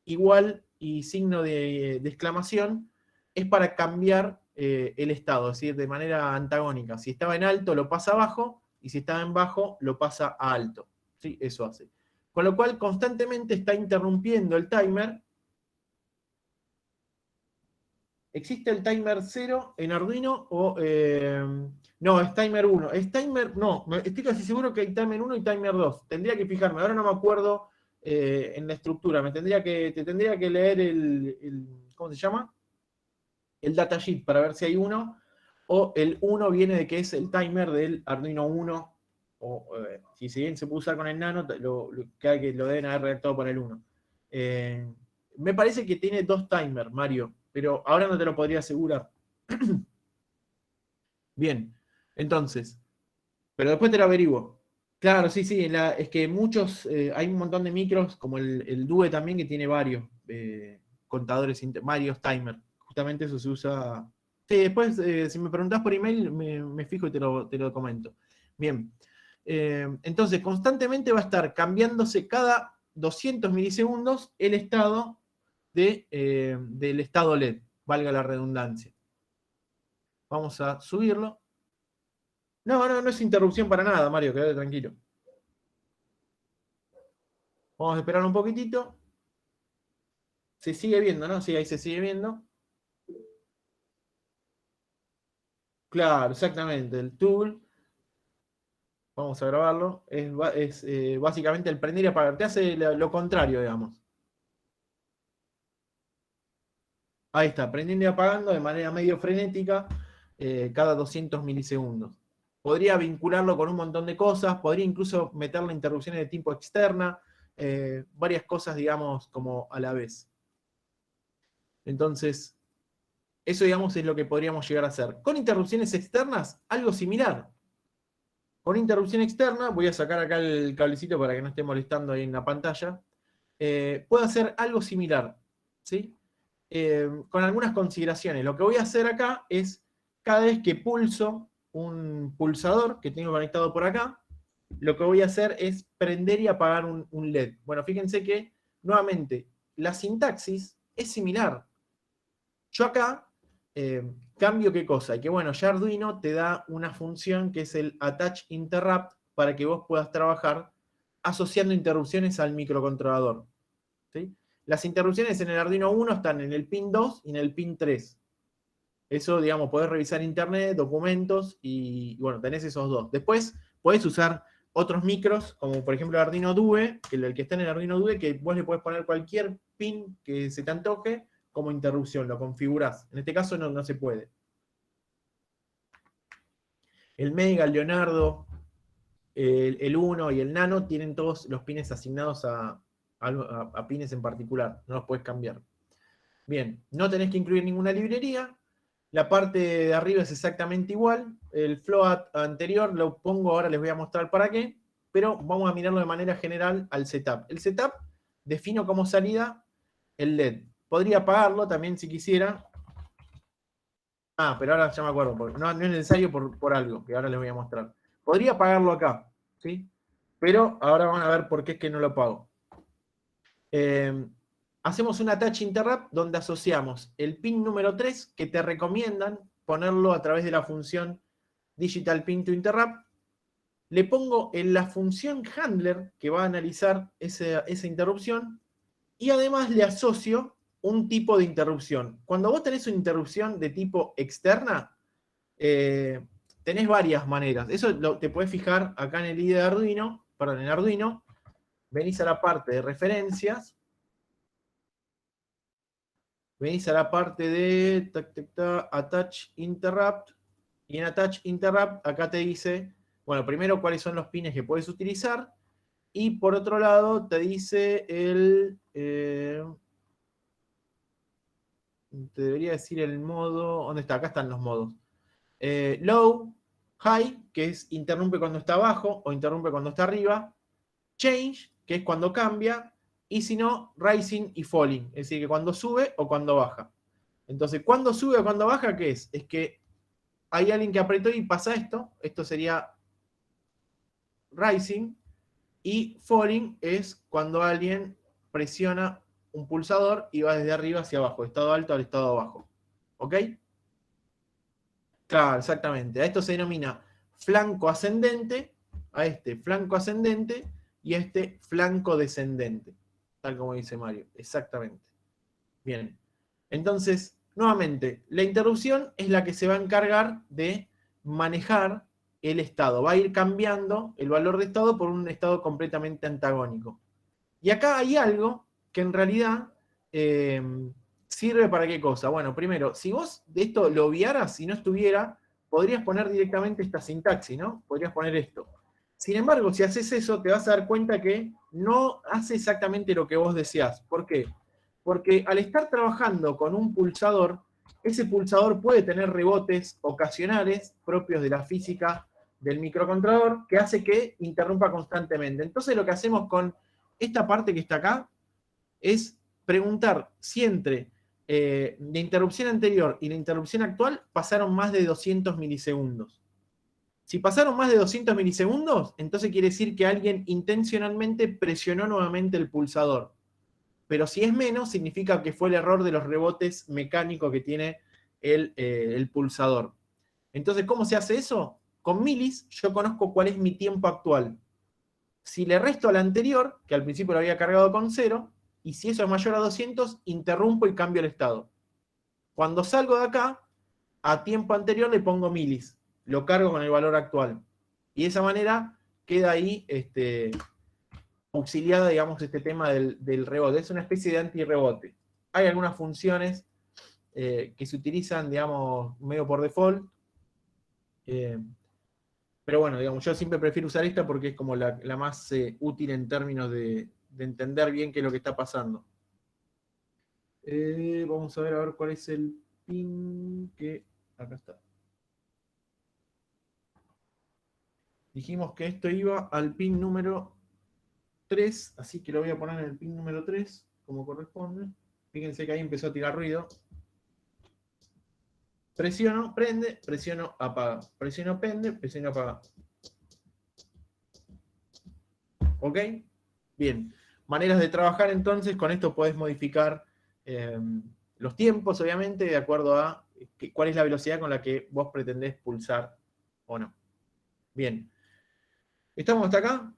igual y signo de exclamación, es para cambiar el estado, es decir, de manera antagónica. Si estaba en alto, lo pasa a bajo, y si estaba en bajo, lo pasa a alto. ¿Sí? Eso hace. Con lo cual, constantemente está interrumpiendo el timer. ¿Existe el timer 0 en Arduino? No, es timer 1. Es timer, no, estoy casi seguro que hay timer 1 y timer 2. Tendría que fijarme, ahora no me acuerdo en la estructura. Te tendría que leer ¿cómo se llama? El datasheet para ver si hay uno. O el 1 viene de que es el timer del Arduino 1. O si bien se puede usar con el Nano, que lo deben haber redactado para el 1. Me parece que tiene 2 timers, Mario, pero ahora no te lo podría asegurar. Bien, entonces, pero después te lo averiguo. Claro, sí, sí, es que muchos, hay un montón de micros, como el DUE también, que tiene varios contadores, varios timers. Justamente eso se usa. Sí, después, si me preguntás por email, me fijo y te lo comento. Bien, entonces constantemente va a estar cambiándose cada 200 milisegundos el estado del estado LED, valga la redundancia. Vamos a subirlo. No es interrupción para nada, Mario, quédate tranquilo. Vamos a esperar un poquitito. Se sigue viendo, ¿no? Sí, ahí se sigue viendo. Claro, exactamente. El tool, vamos a grabarlo, es básicamente el prender y apagar. Te hace lo contrario, digamos. Ahí está, prendiendo y apagando de manera medio frenética cada 200 milisegundos. Podría vincularlo con un montón de cosas, podría incluso meterle interrupciones de tipo externa, varias cosas, digamos, como a la vez. Entonces, eso, digamos, es lo que podríamos llegar a hacer. Con interrupciones externas, algo similar. Con interrupción externa, voy a sacar acá el cablecito para que no esté molestando ahí en la pantalla. Puedo hacer algo similar, ¿sí? Con algunas consideraciones. Lo que voy a hacer acá es, cada vez que pulso un pulsador que tengo conectado por acá, lo que voy a hacer es prender y apagar un LED. Bueno, fíjense que, nuevamente, la sintaxis es similar. Yo acá cambio qué cosa, que bueno, ya Arduino te da una función que es el attach interrupt para que vos puedas trabajar asociando interrupciones al microcontrolador. ¿Sí? Las interrupciones en el Arduino 1 están en el pin 2 y en el pin 3. Eso, digamos, podés revisar internet, documentos y bueno, tenés esos dos. Después podés usar otros micros, como por ejemplo el Arduino Due, que el que está en el Arduino Due, que vos le podés poner cualquier pin que se te antoje como interrupción, lo configurás. En este caso no se puede. El Mega, el Leonardo, el 1 y el Nano tienen todos los pines asignados a pines en particular, no los puedes cambiar. Bien, no tenés que incluir ninguna librería. La parte de arriba es exactamente igual. El float anterior lo pongo, ahora les voy a mostrar para qué, pero vamos a mirarlo de manera general al setup. El setup defino como salida el LED. Podría apagarlo también si quisiera. Ah, pero ahora ya me acuerdo, no es necesario por algo, que ahora les voy a mostrar. Podría apagarlo acá, ¿sí? Pero ahora van a ver por qué es que no lo apago. Hacemos una touch interrupt donde asociamos el pin número 3, que te recomiendan ponerlo a través de la función digital pin to interrupt. Le pongo en la función handler que va a analizar esa interrupción y además le asocio un tipo de interrupción. Cuando vos tenés una interrupción de tipo externa, tenés varias maneras. Eso te puedes fijar acá en el IDE de Arduino, perdón, en Arduino. Venís a la parte de referencias. Venís a la parte de Attach Interrupt. Y en Attach Interrupt acá te dice, bueno, primero cuáles son los pines que puedes utilizar. Y por otro lado te dice te debería decir el modo, ¿dónde está? Acá están los modos. Low, High, que es interrumpe cuando está abajo o interrumpe cuando está arriba. Change, que es cuando cambia. Y si no, Rising y Falling, es decir, que cuando sube o cuando baja. Entonces, cuando sube o cuando baja, ¿qué es? Es que hay alguien que apretó y pasa esto. Esto sería rising, y falling es cuando alguien presiona un pulsador y va desde arriba hacia abajo, de estado alto al estado bajo. ¿Ok? Claro, exactamente. A esto se denomina flanco ascendente, a este flanco ascendente y a este flanco descendente. Tal como dice Mario. Exactamente. Bien. Entonces, nuevamente, la interrupción es la que se va a encargar de manejar el estado. Va a ir cambiando el valor de estado por un estado completamente antagónico. Y acá hay algo que en realidad sirve para qué cosa. Bueno, primero, si vos de esto lo obviaras, si no estuviera, podrías poner directamente esta sintaxis, ¿no? Podrías poner esto. Sin embargo, si haces eso, te vas a dar cuenta que no hace exactamente lo que vos deseás. ¿Por qué? Porque al estar trabajando con un pulsador, ese pulsador puede tener rebotes ocasionales propios de la física del microcontrolador que hace que interrumpa constantemente. Entonces lo que hacemos con esta parte que está acá es preguntar si entre la interrupción anterior y la interrupción actual pasaron más de 200 milisegundos. Si pasaron más de 200 milisegundos, entonces quiere decir que alguien intencionalmente presionó nuevamente el pulsador. Pero si es menos, significa que fue el error de los rebotes mecánicos que tiene el pulsador. Entonces, ¿cómo se hace eso? Con milis yo conozco cuál es mi tiempo actual. Si le resto al anterior, que al principio lo había cargado con 0, y si eso es mayor a 200, interrumpo y cambio el estado. Cuando salgo de acá, a tiempo anterior le pongo milis, lo cargo con el valor actual. Y de esa manera queda ahí auxiliada, digamos, este tema del rebote. Es una especie de antirrebote. Hay algunas funciones que se utilizan, digamos, medio por default. Pero bueno, digamos, yo siempre prefiero usar esta porque es como la más útil en términos de entender bien qué es lo que está pasando. Vamos a ver cuál es el pin que... Acá está. Dijimos que esto iba al pin número 3, así que lo voy a poner en el pin número 3, como corresponde. Fíjense que ahí empezó a tirar ruido. Presiono, prende, presiono, apaga. Presiono, prende, presiono, apaga. ¿Ok? Bien. Maneras de trabajar entonces, con esto podés modificar los tiempos, obviamente, de acuerdo a cuál es la velocidad con la que vos pretendés pulsar o no. Bien. ¿Estamos hasta acá?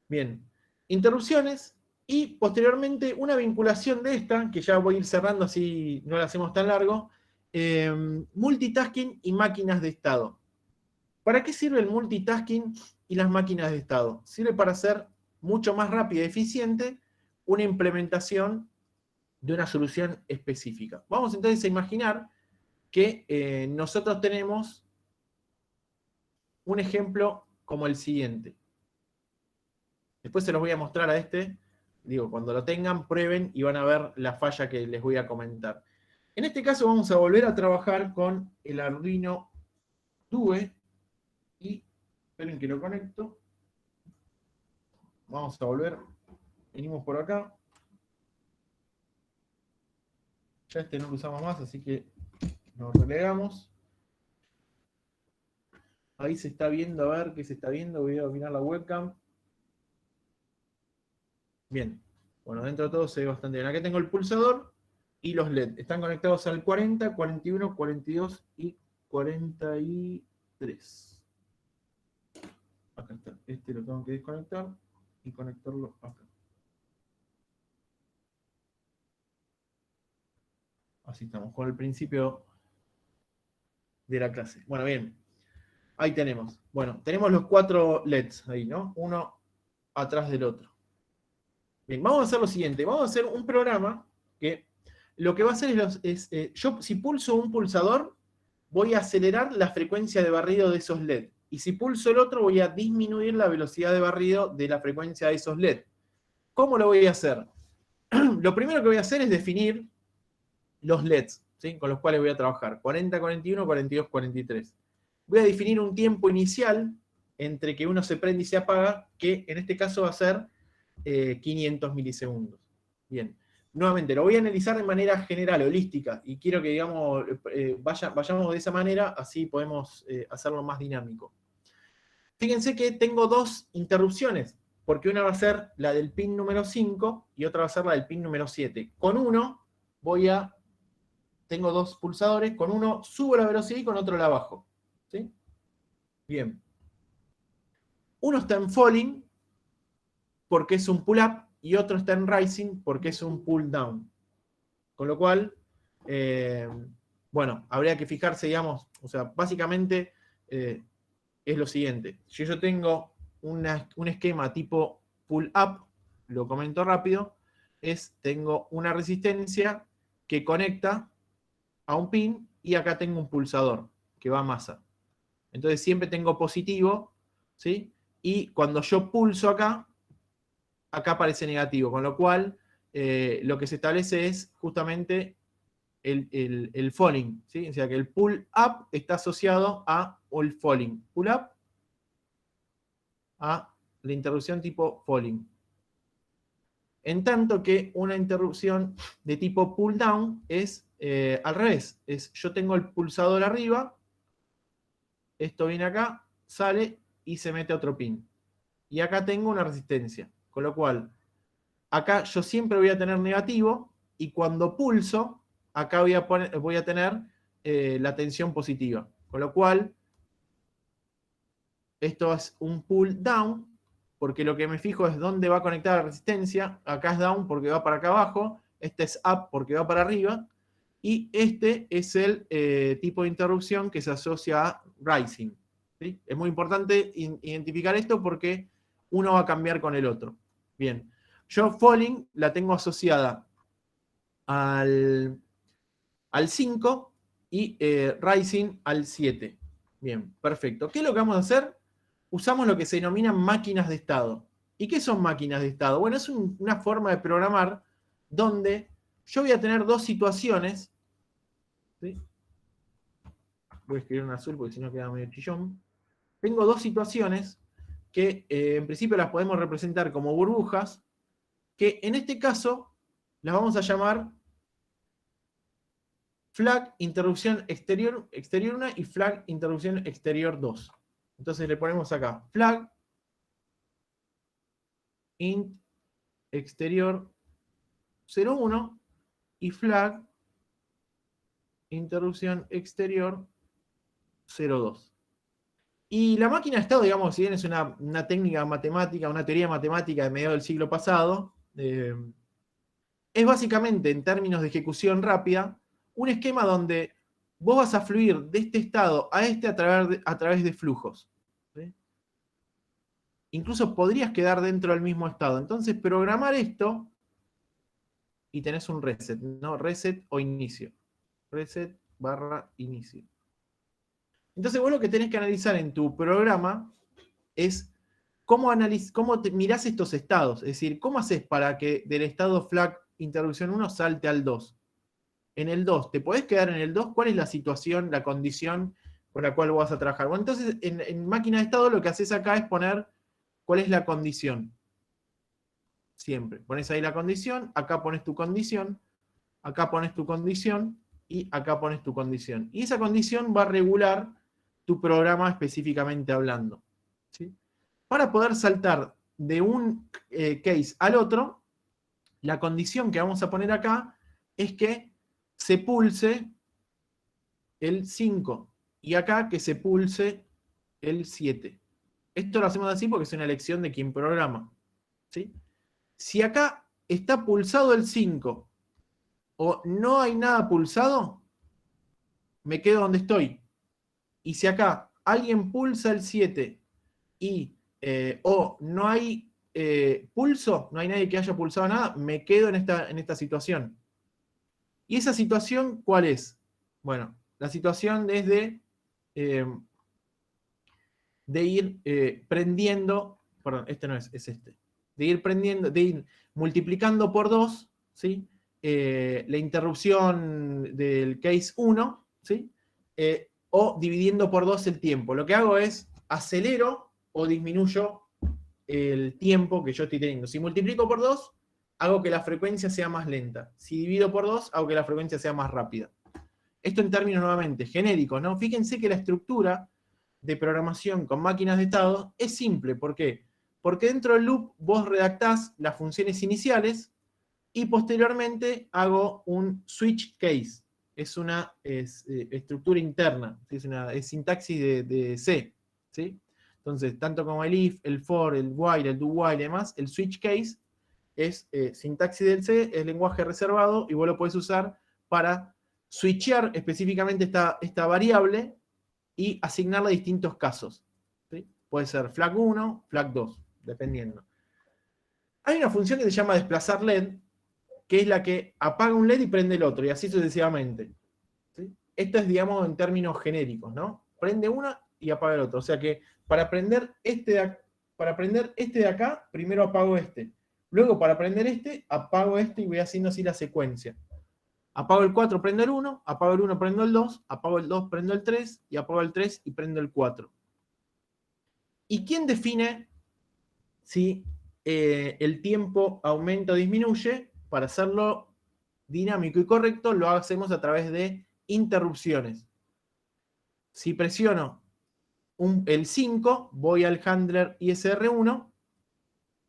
Bien. Interrupciones y posteriormente una vinculación de esta, que ya voy a ir cerrando así no la hacemos tan largo, multitasking y máquinas de estado. ¿Para qué sirve el multitasking y las máquinas de estado? Sirve para hacer mucho más rápida y eficiente una implementación de una solución específica. Vamos entonces a imaginar que nosotros tenemos un ejemplo como el siguiente. Después se los voy a mostrar a este. Digo, cuando lo tengan, prueben y van a ver la falla que les voy a comentar. En este caso vamos a volver a trabajar con el Arduino Due. Y esperen que lo conecto. Vamos a volver. Venimos por acá. Ya este no lo usamos más, así que nos relegamos. Ahí se está viendo, a ver qué se está viendo. Voy a mirar la webcam. Bien. Bueno, dentro de todo se ve bastante bien. Acá tengo el pulsador y los LED. Están conectados al 40, 41, 42 y 43. Acá está. Este lo tengo que desconectar y conectarlo acá. Así estamos, con el principio de la clase. Bueno, bien. Ahí tenemos. Bueno, tenemos los 4 LEDs ahí, ¿no? Uno atrás del otro. Bien, vamos a hacer lo siguiente. Vamos a hacer un programa que lo que va a hacer yo si pulso un pulsador, voy a acelerar la frecuencia de barrido de esos LED. Y si pulso el otro, voy a disminuir la velocidad de barrido de la frecuencia de esos LED. ¿Cómo lo voy a hacer? Lo primero que voy a hacer es definir los LEDs, ¿sí? Con los cuales voy a trabajar. 40, 41, 42, 43. Voy a definir un tiempo inicial entre que uno se prende y se apaga, que en este caso va a ser 500 milisegundos. Bien. Nuevamente, lo voy a analizar de manera general, holística, y quiero que, digamos, vayamos de esa manera, así podemos hacerlo más dinámico. fíjense que tengo dos interrupciones, porque una va a ser la del pin número 5 y otra va a ser la del pin número 7. Con uno tengo dos pulsadores, con uno subo la velocidad y con otro la bajo. ¿Sí? Bien. Uno está en falling porque es un pull up y otro está en rising porque es un pull down. Con lo cual, bueno, habría que fijarse, digamos, o sea, básicamente es lo siguiente. Si yo tengo un esquema tipo pull up, lo comento rápido, tengo una resistencia que conecta a un pin y acá tengo un pulsador que va a masa. Entonces siempre tengo positivo, ¿sí? Y cuando yo pulso acá aparece negativo, con lo cual lo que se establece es justamente el falling, ¿sí? O sea que el pull up está asociado a el falling. Pull up a la interrupción tipo falling. En tanto que una interrupción de tipo pull down es al revés. Yo tengo el pulsador arriba, esto viene acá, sale y se mete a otro pin. Y acá tengo una resistencia. Con lo cual, acá yo siempre voy a tener negativo y cuando pulso, acá voy a tener la tensión positiva. Con lo cual, esto es un pull down, porque lo que me fijo es dónde va a conectar la resistencia. Acá es down porque va para acá abajo, este es up porque va para arriba, y este es el tipo de interrupción que se asocia a rising. ¿Sí? Es muy importante identificar esto porque uno va a cambiar con el otro. Bien, yo falling la tengo asociada al 5 y rising al 7. Bien, perfecto. ¿Qué es lo que vamos a hacer? Usamos lo que se denominan máquinas de estado. ¿Y qué son máquinas de estado? Bueno, es una forma de programar donde yo voy a tener dos situaciones. ¿Sí? Voy a escribir en azul porque si no queda medio chillón. Tengo dos situaciones que en principio las podemos representar como burbujas, que en este caso las vamos a llamar flag interrupción exterior 1 y flag interrupción exterior 2. Entonces le ponemos acá flag int exterior 01 y flag interrupción exterior 02. Y la máquina de estado, digamos, si bien es una técnica matemática, una teoría matemática de mediados del siglo pasado, es básicamente, en términos de ejecución rápida, un esquema donde vos vas a fluir de este estado a este a través de flujos. ¿Sí? Incluso podrías quedar dentro del mismo estado. Entonces, programar esto y tenés un reset, ¿no? Reset o inicio. Reset barra inicio. Entonces, vos lo que tenés que analizar en tu programa es cómo mirás estos estados. Es decir, cómo haces para que del estado flag interrupción 1 salte al 2. En el 2, ¿te podés quedar en el 2? ¿Cuál es la situación, la condición con la cual vos vas a trabajar? Bueno, entonces en máquina de estado lo que haces acá es poner cuál es la condición. Siempre. Pones ahí la condición, acá pones tu condición, acá pones tu condición y acá pones tu condición. Y esa condición va a regular tu programa específicamente hablando. ¿Sí? Para poder saltar de un case al otro, la condición que vamos a poner acá es que se pulse el 5 y acá que se pulse el 7. Esto lo hacemos así porque es una elección de quien programa. ¿Sí? Si acá está pulsado el 5 o no hay nada pulsado, me quedo donde estoy. Y si acá alguien pulsa el 7 y o no hay pulso, no hay nadie que haya pulsado nada, me quedo en esta situación. ¿Y esa situación cuál es? Bueno, la situación es de ir prendiendo, perdón, este no es este, de ir prendiendo, de ir multiplicando por 2, ¿sí? La interrupción del case 1, ¿sí? O dividiendo por 2 el tiempo. Lo que hago es acelero o disminuyo el tiempo que yo estoy teniendo. Si multiplico por 2, hago que la frecuencia sea más lenta. Si divido por 2, hago que la frecuencia sea más rápida. Esto en términos nuevamente genéricos, ¿no? Fíjense que la estructura de programación con máquinas de estado es simple. ¿Por qué? Porque dentro del loop vos redactás las funciones iniciales y posteriormente hago un switch case. Es una estructura interna, ¿sí? Es sintaxis de C. ¿Sí? Entonces, tanto como el if, el for, el while, el do while y demás, el switch case es sintaxis del C, es lenguaje reservado y vos lo podés usar para switchear específicamente esta variable y asignarle a distintos casos. ¿Sí? Puede ser flag 1, flag 2, dependiendo. Hay una función que se llama desplazar LED, que es la que apaga un LED y prende el otro, y así sucesivamente. ¿Sí? Esto es, digamos, en términos genéricos, ¿no? Prende una y apaga el otro. O sea que para prender este de acá, primero apago este. Luego, para prender este, apago este y voy haciendo así la secuencia. Apago el 4, prendo el 1, apago el 1, prendo el 2, apago el 2, prendo el 3, y apago el 3 y prendo el 4. ¿Y quién define si el tiempo aumenta o disminuye? Para hacerlo dinámico y correcto, lo hacemos a través de interrupciones. Si presiono el 5, voy al handler ISR1,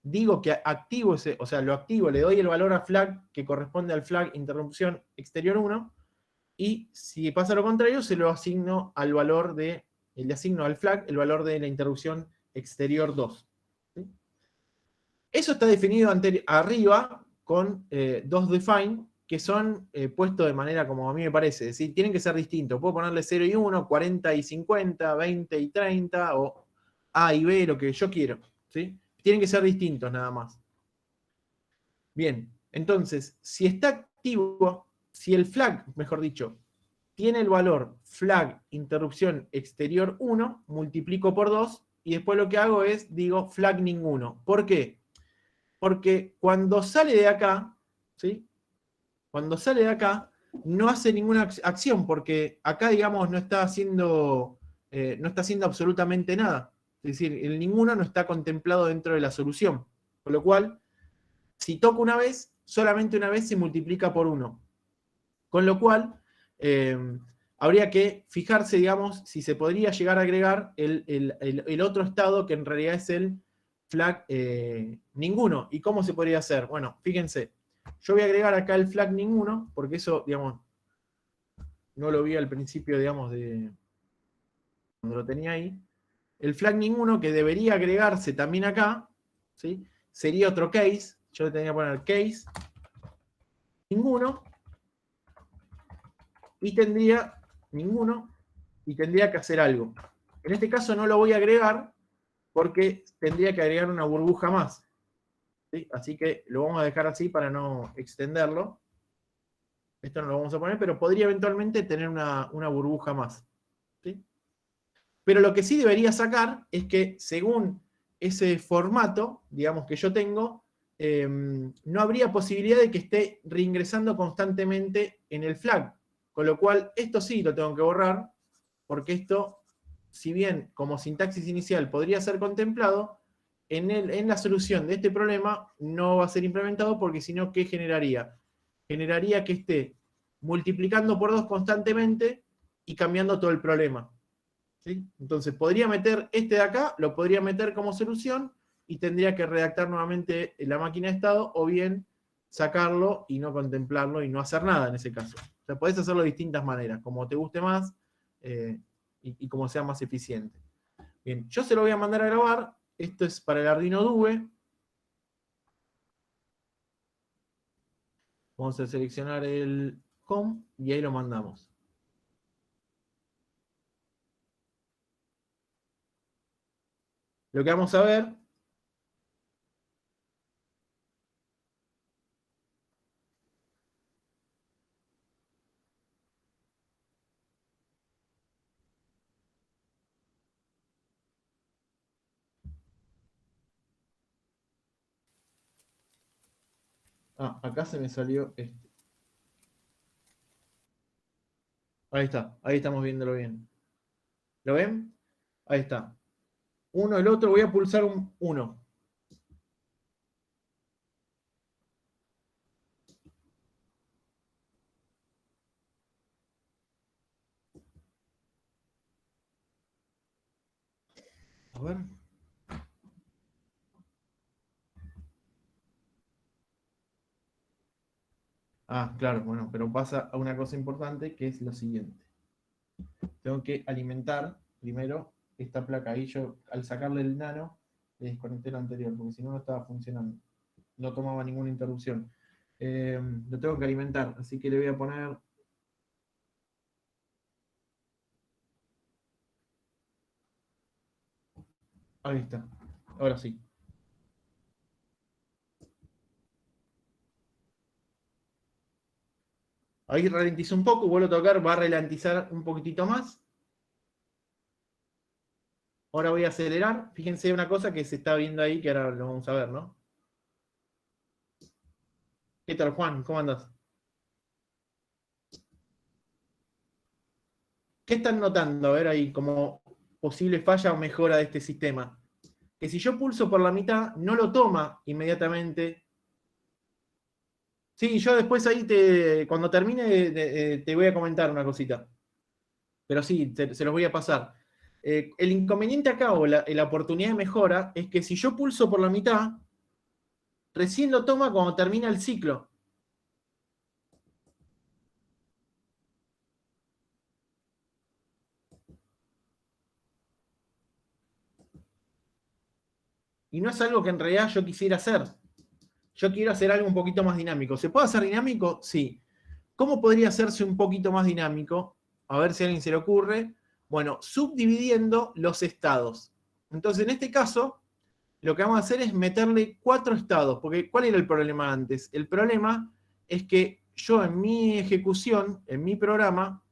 digo que activo ese, o sea, lo activo, le doy el valor a flag que corresponde al flag interrupción exterior 1, y si pasa lo contrario, se lo asigno al valor le asigno al flag el valor de la interrupción exterior 2. ¿Sí? Eso está definido arriba con dos define, que son puestos de manera como a mí me parece. Es decir, tienen que ser distintos. Puedo ponerle 0 y 1, 40 y 50, 20 y 30, o A y B, lo que yo quiero. ¿Sí? Tienen que ser distintos nada más. Bien, entonces, si está activo, si el flag, mejor dicho, tiene el valor flag interrupción exterior 1, multiplico por 2, y después lo que hago es, digo, flag ninguno. ¿Por qué? Porque cuando sale de acá, ¿sí? Cuando sale de acá, no hace ninguna acción, porque acá, digamos, no está haciendo absolutamente nada. Es decir, el ninguno no está contemplado dentro de la solución. Con lo cual, si toco una vez, solamente una vez se multiplica por 1. Con lo cual, eh, habría que fijarse, digamos, si se podría llegar a agregar el otro estado, que en realidad es el flag ninguno. ¿Y cómo se podría hacer? Bueno, fíjense, yo voy a agregar acá el flag ninguno, porque eso, digamos, no lo vi al principio, digamos, de cuando lo tenía ahí. El flag ninguno, que debería agregarse también acá, ¿sí? Sería otro case. Yo le tenía que poner case ninguno, y tendría ninguno, y tendría que hacer algo. En este caso no lo voy a agregar porque tendría que agregar una burbuja más. ¿Sí? Así que lo vamos a dejar así para no extenderlo. Esto no lo vamos a poner, pero podría eventualmente tener una burbuja más. ¿Sí? Pero lo que sí debería sacar es que según ese formato, digamos que yo tengo, no habría posibilidad de que esté reingresando constantemente en el flag. Con lo cual, esto sí lo tengo que borrar, porque esto, si bien como sintaxis inicial podría ser contemplado, en la solución de este problema no va a ser implementado, porque si no, ¿qué generaría? Generaría que esté multiplicando por 2 constantemente y cambiando todo el problema. ¿Sí? Entonces podría meter este de acá, lo podría meter como solución y tendría que redactar nuevamente la máquina de estado, o bien sacarlo y no contemplarlo y no hacer nada en ese caso. O sea, podés hacerlo de distintas maneras, como te guste más eh, y como sea más eficiente. Bien, yo se lo voy a mandar a grabar. Esto es para el Arduino Due. Vamos a seleccionar el COM y ahí lo mandamos. Lo que vamos a ver acá se me salió este. Ahí está, ahí estamos viéndolo bien. ¿Lo ven? Ahí está. Uno, el otro, voy a pulsar un 1. A ver. Ah, claro, bueno, pero pasa a una cosa importante que es lo siguiente. Tengo que alimentar primero esta placa. Ahí yo, al sacarle el nano, le desconecté lo anterior, porque si no, no estaba funcionando. No tomaba ninguna interrupción. Lo tengo que alimentar, así que le voy a poner. Ahí está. Ahora sí. Ahí ralentiza un poco, vuelvo a tocar, va a ralentizar un poquitito más. Ahora voy a acelerar. Fíjense una cosa que se está viendo ahí, que ahora lo vamos a ver, ¿no? ¿Qué tal, Juan? ¿Cómo andas? ¿Qué están notando? A ver ahí, como posible falla o mejora de este sistema. Que si yo pulso por la mitad, no lo toma inmediatamente. Sí, yo después ahí, cuando termine, te voy a comentar una cosita. Pero sí, se los voy a pasar. El inconveniente acá, o la oportunidad de mejora, es que si yo pulso por la mitad, recién lo toma cuando termina el ciclo. Y no es algo que en realidad yo quisiera hacer. Yo quiero hacer algo un poquito más dinámico. ¿Se puede hacer dinámico? Sí. ¿Cómo podría hacerse un poquito más dinámico? A ver si a alguien se le ocurre. Bueno, subdividiendo los estados. Entonces, en este caso, lo que vamos a hacer es meterle 4 estados. Porque, ¿cuál era el problema antes? El problema es que yo en mi ejecución, en mi programa,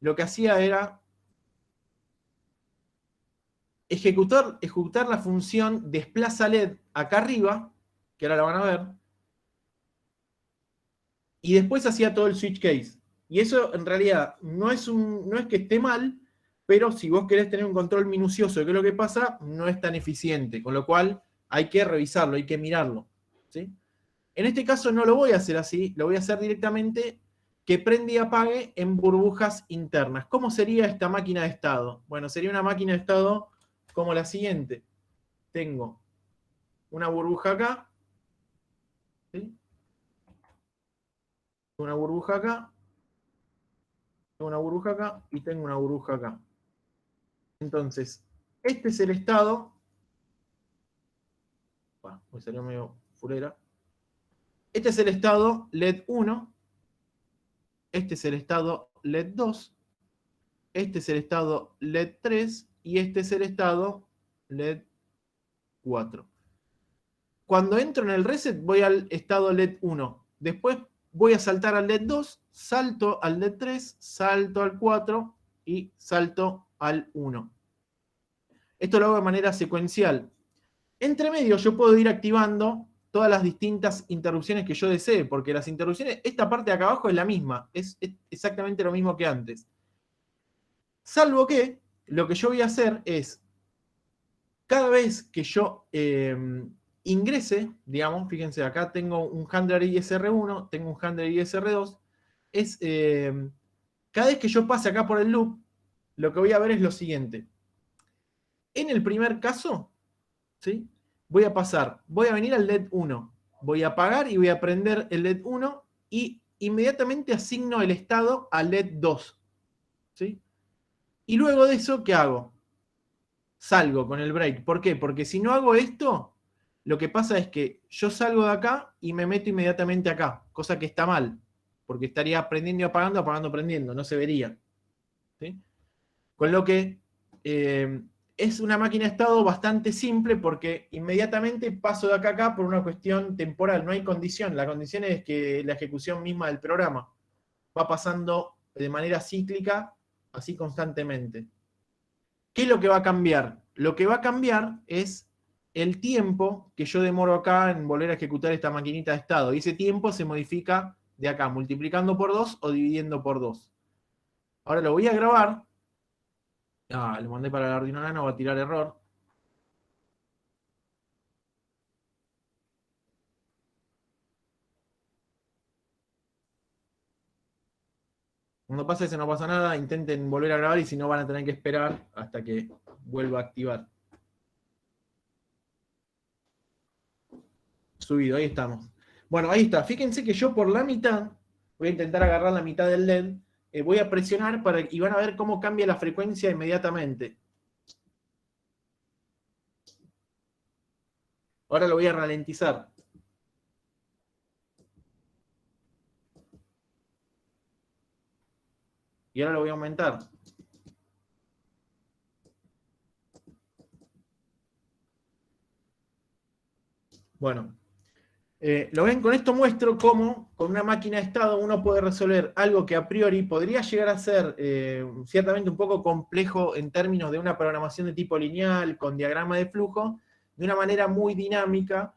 lo que hacía era ejecutar la función desplaza LED acá arriba, que ahora la van a ver, y después hacía todo el switch case. Y eso en realidad no es que esté mal, pero si vos querés tener un control minucioso de qué es lo que pasa, no es tan eficiente, con lo cual hay que revisarlo, hay que mirarlo. ¿Sí? En este caso no lo voy a hacer así, lo voy a hacer directamente que prende y apague en burbujas internas. ¿Cómo sería esta máquina de estado? Bueno, sería una máquina de estado como la siguiente. Tengo una burbuja acá, ¿sí? Una burbuja acá, tengo una burbuja acá y tengo una burbuja acá. Entonces, este es el estado. Bueno, me salió medio fulera. Este es el estado LED 1. Este es el estado LED 2. Este es el estado LED 3. Y este es el estado LED 4. Cuando entro en el reset, voy al estado LED 1. Después voy a saltar al LED 2, salto al LED 3, salto al 4 y salto al 1. Esto lo hago de manera secuencial. Entre medio yo puedo ir activando todas las distintas interrupciones que yo desee, porque las interrupciones, esta parte de acá abajo es la misma, es exactamente lo mismo que antes. Salvo que lo que yo voy a hacer es, cada vez que yo ingrese, digamos, fíjense, acá tengo un handler ISR1, tengo un handler ISR2, es, cada vez que yo pase acá por el loop, lo que voy a ver es lo siguiente. En el primer caso, ¿sí? Voy a venir al LED 1, voy a apagar y voy a prender el LED 1 y inmediatamente asigno el estado al LED 2. ¿Sí? Y luego de eso, ¿qué hago? Salgo con el break. ¿Por qué? Porque si no hago esto, lo que pasa es que yo salgo de acá y me meto inmediatamente acá, cosa que está mal, porque estaría prendiendo y apagando, apagando, prendiendo, no se vería. ¿Sí? Con lo que es una máquina de estado bastante simple porque inmediatamente paso de acá a acá por una cuestión temporal, no hay condición, la condición es que la ejecución misma del programa va pasando de manera cíclica, así constantemente. ¿Qué es lo que va a cambiar? Lo que va a cambiar es el tiempo que yo demoro acá en volver a ejecutar esta maquinita de estado, y ese tiempo se modifica de acá, multiplicando por 2 o dividiendo por 2. Ahora lo voy a grabar. Ah, lo mandé para el Arduino Nano, va a tirar error. Cuando pasa eso no pasa nada, intenten volver a grabar y si no van a tener que esperar hasta que vuelva a activar. subido, ahí estamos. Bueno, ahí está. Fíjense que yo por la mitad, voy a intentar agarrar la mitad del LED, voy a presionar y van a ver cómo cambia la frecuencia inmediatamente. Ahora lo voy a ralentizar. Y ahora lo voy a aumentar. Bueno, lo ven, con esto muestro cómo con una máquina de estado uno puede resolver algo que a priori podría llegar a ser ciertamente un poco complejo en términos de una programación de tipo lineal, con diagrama de flujo, de una manera muy dinámica,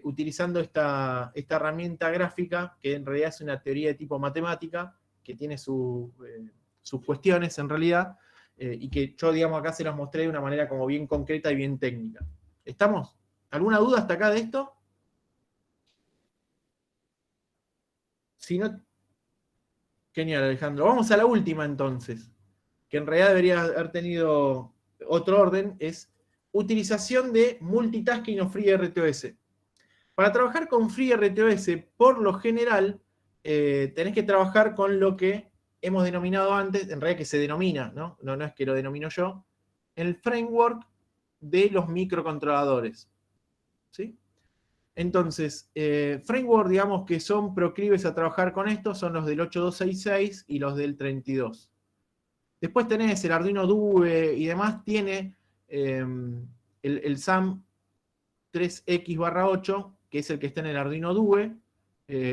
utilizando esta herramienta gráfica, que en realidad es una teoría de tipo matemática, que tiene sus cuestiones en realidad, y que yo, digamos, acá se los mostré de una manera como bien concreta y bien técnica. ¿Estamos? ¿Alguna duda hasta acá de esto? Si no, genial, Alejandro. Vamos a la última entonces, que en realidad debería haber tenido otro orden, es utilización de multitasking o FreeRTOS. Para trabajar con FreeRTOS, por lo general, tenés que trabajar con lo que hemos denominado antes, en realidad que se denomina, ¿no? No es que lo denomino yo, el framework de los microcontroladores. ¿Sí? Entonces, framework, digamos, que son proclives a trabajar con esto, son los del 8266 y los del 32. Después tenés el Arduino Due y demás, tiene el SAM 3X/8, que es el que está en el Arduino Due.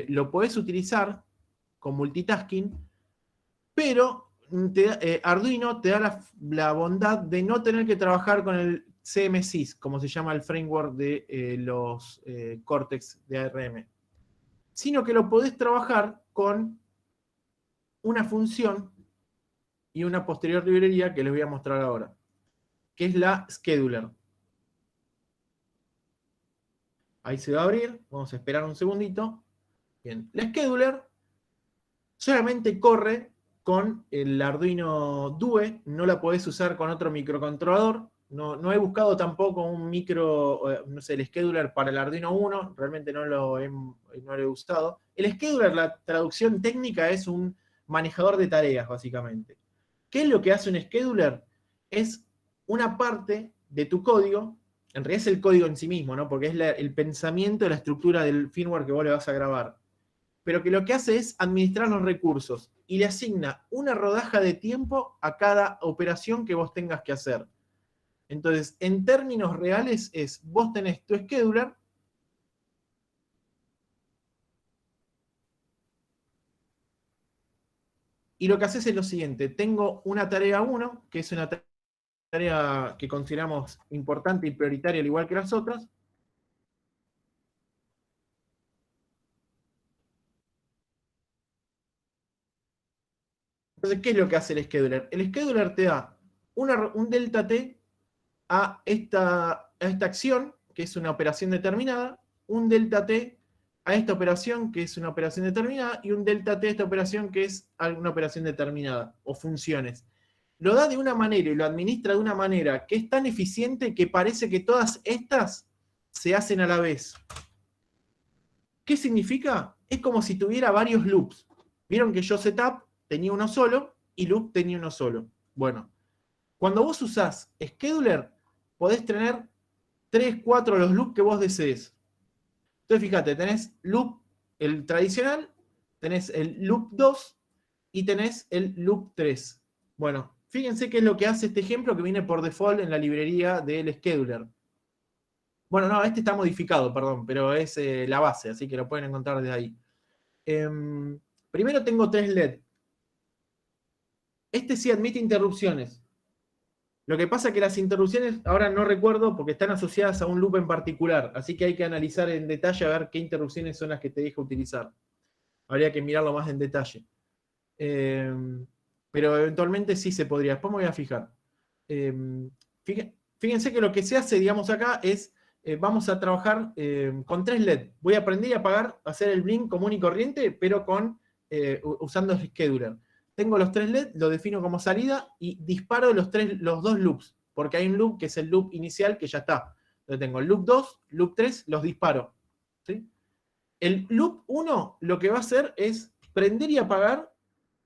Lo podés utilizar con multitasking, pero Arduino te da la bondad de no tener que trabajar con el CMSIS, como se llama el framework de los Cortex de ARM, sino que lo podés trabajar con una función y una posterior librería que les voy a mostrar ahora, que es la scheduler. Ahí se va a abrir, vamos a esperar un segundito. Bien, la scheduler solamente corre con el Arduino Due, no la podés usar con otro microcontrolador. No he buscado tampoco un no sé, el scheduler para el Arduino 1, realmente no lo he usado. El scheduler, la traducción técnica, es un manejador de tareas, básicamente. ¿Qué es lo que hace un scheduler? Es una parte de tu código, en realidad es el código en sí mismo, ¿no? Porque es el pensamiento, la estructura del firmware que vos le vas a grabar, pero que lo que hace es administrar los recursos y le asigna una rodaja de tiempo a cada operación que vos tengas que hacer. Entonces, en términos reales es, vos tenés tu scheduler, y lo que haces es lo siguiente: tengo una tarea 1, que es una tarea que consideramos importante y prioritaria al igual que las otras. Entonces, ¿qué es lo que hace el scheduler? El scheduler te da un delta T a esta acción, que es una operación determinada, un delta T a esta operación, que es una operación determinada, y un delta T a esta operación, que es alguna operación determinada, o funciones. Lo da de una manera y lo administra de una manera que es tan eficiente que parece que todas estas se hacen a la vez. ¿Qué significa? Es como si tuviera varios loops. Vieron que yo setup tenía uno solo y loop tenía uno solo. Bueno, cuando vos usás scheduler, podés tener 3, 4 los loops que vos desees. Entonces, fíjate, tenés loop, el tradicional, tenés el loop 2 y tenés el loop 3. Bueno, fíjense qué es lo que hace este ejemplo que viene por default en la librería del scheduler. Bueno, no, este está modificado, perdón, pero es la base, así que lo pueden encontrar desde ahí. Primero tengo 3 LED. Este sí admite interrupciones. Lo que pasa es que las interrupciones, ahora no recuerdo porque están asociadas a un loop en particular, así que hay que analizar en detalle a ver qué interrupciones son las que te deja utilizar. Habría que mirarlo más en detalle. Pero eventualmente sí se podría. Después me voy a fijar. Fíjense que lo que se hace, digamos, acá es, vamos a trabajar con 3 LED. Voy a prender y apagar, hacer el blink común y corriente, pero usando el scheduler. Tengo los 3 LED, lo defino como salida y disparo los 2 loops, porque hay un loop que es el loop inicial que ya está. Entonces tengo el loop 2, loop 3, los disparo. ¿sí? El loop 1 lo que va a hacer es prender y apagar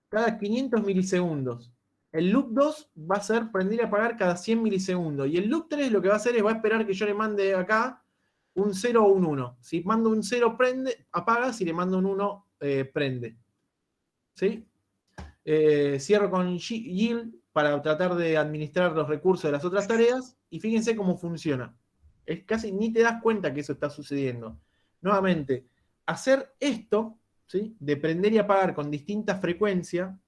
cada 500 milisegundos. El loop 2 va a ser prender y apagar cada 100 milisegundos. Y el loop 3 lo que va a hacer es va a esperar que yo le mande acá un 0 o un 1. Si mando un 0, prende, apaga. Si le mando un 1, prende. ¿Sí? Cierro con yield para tratar de administrar los recursos de las otras tareas. Y fíjense cómo funciona. Es casi ni te das cuenta que eso está sucediendo. Nuevamente, hacer esto, ¿sí?, de prender y apagar con distinta frecuencia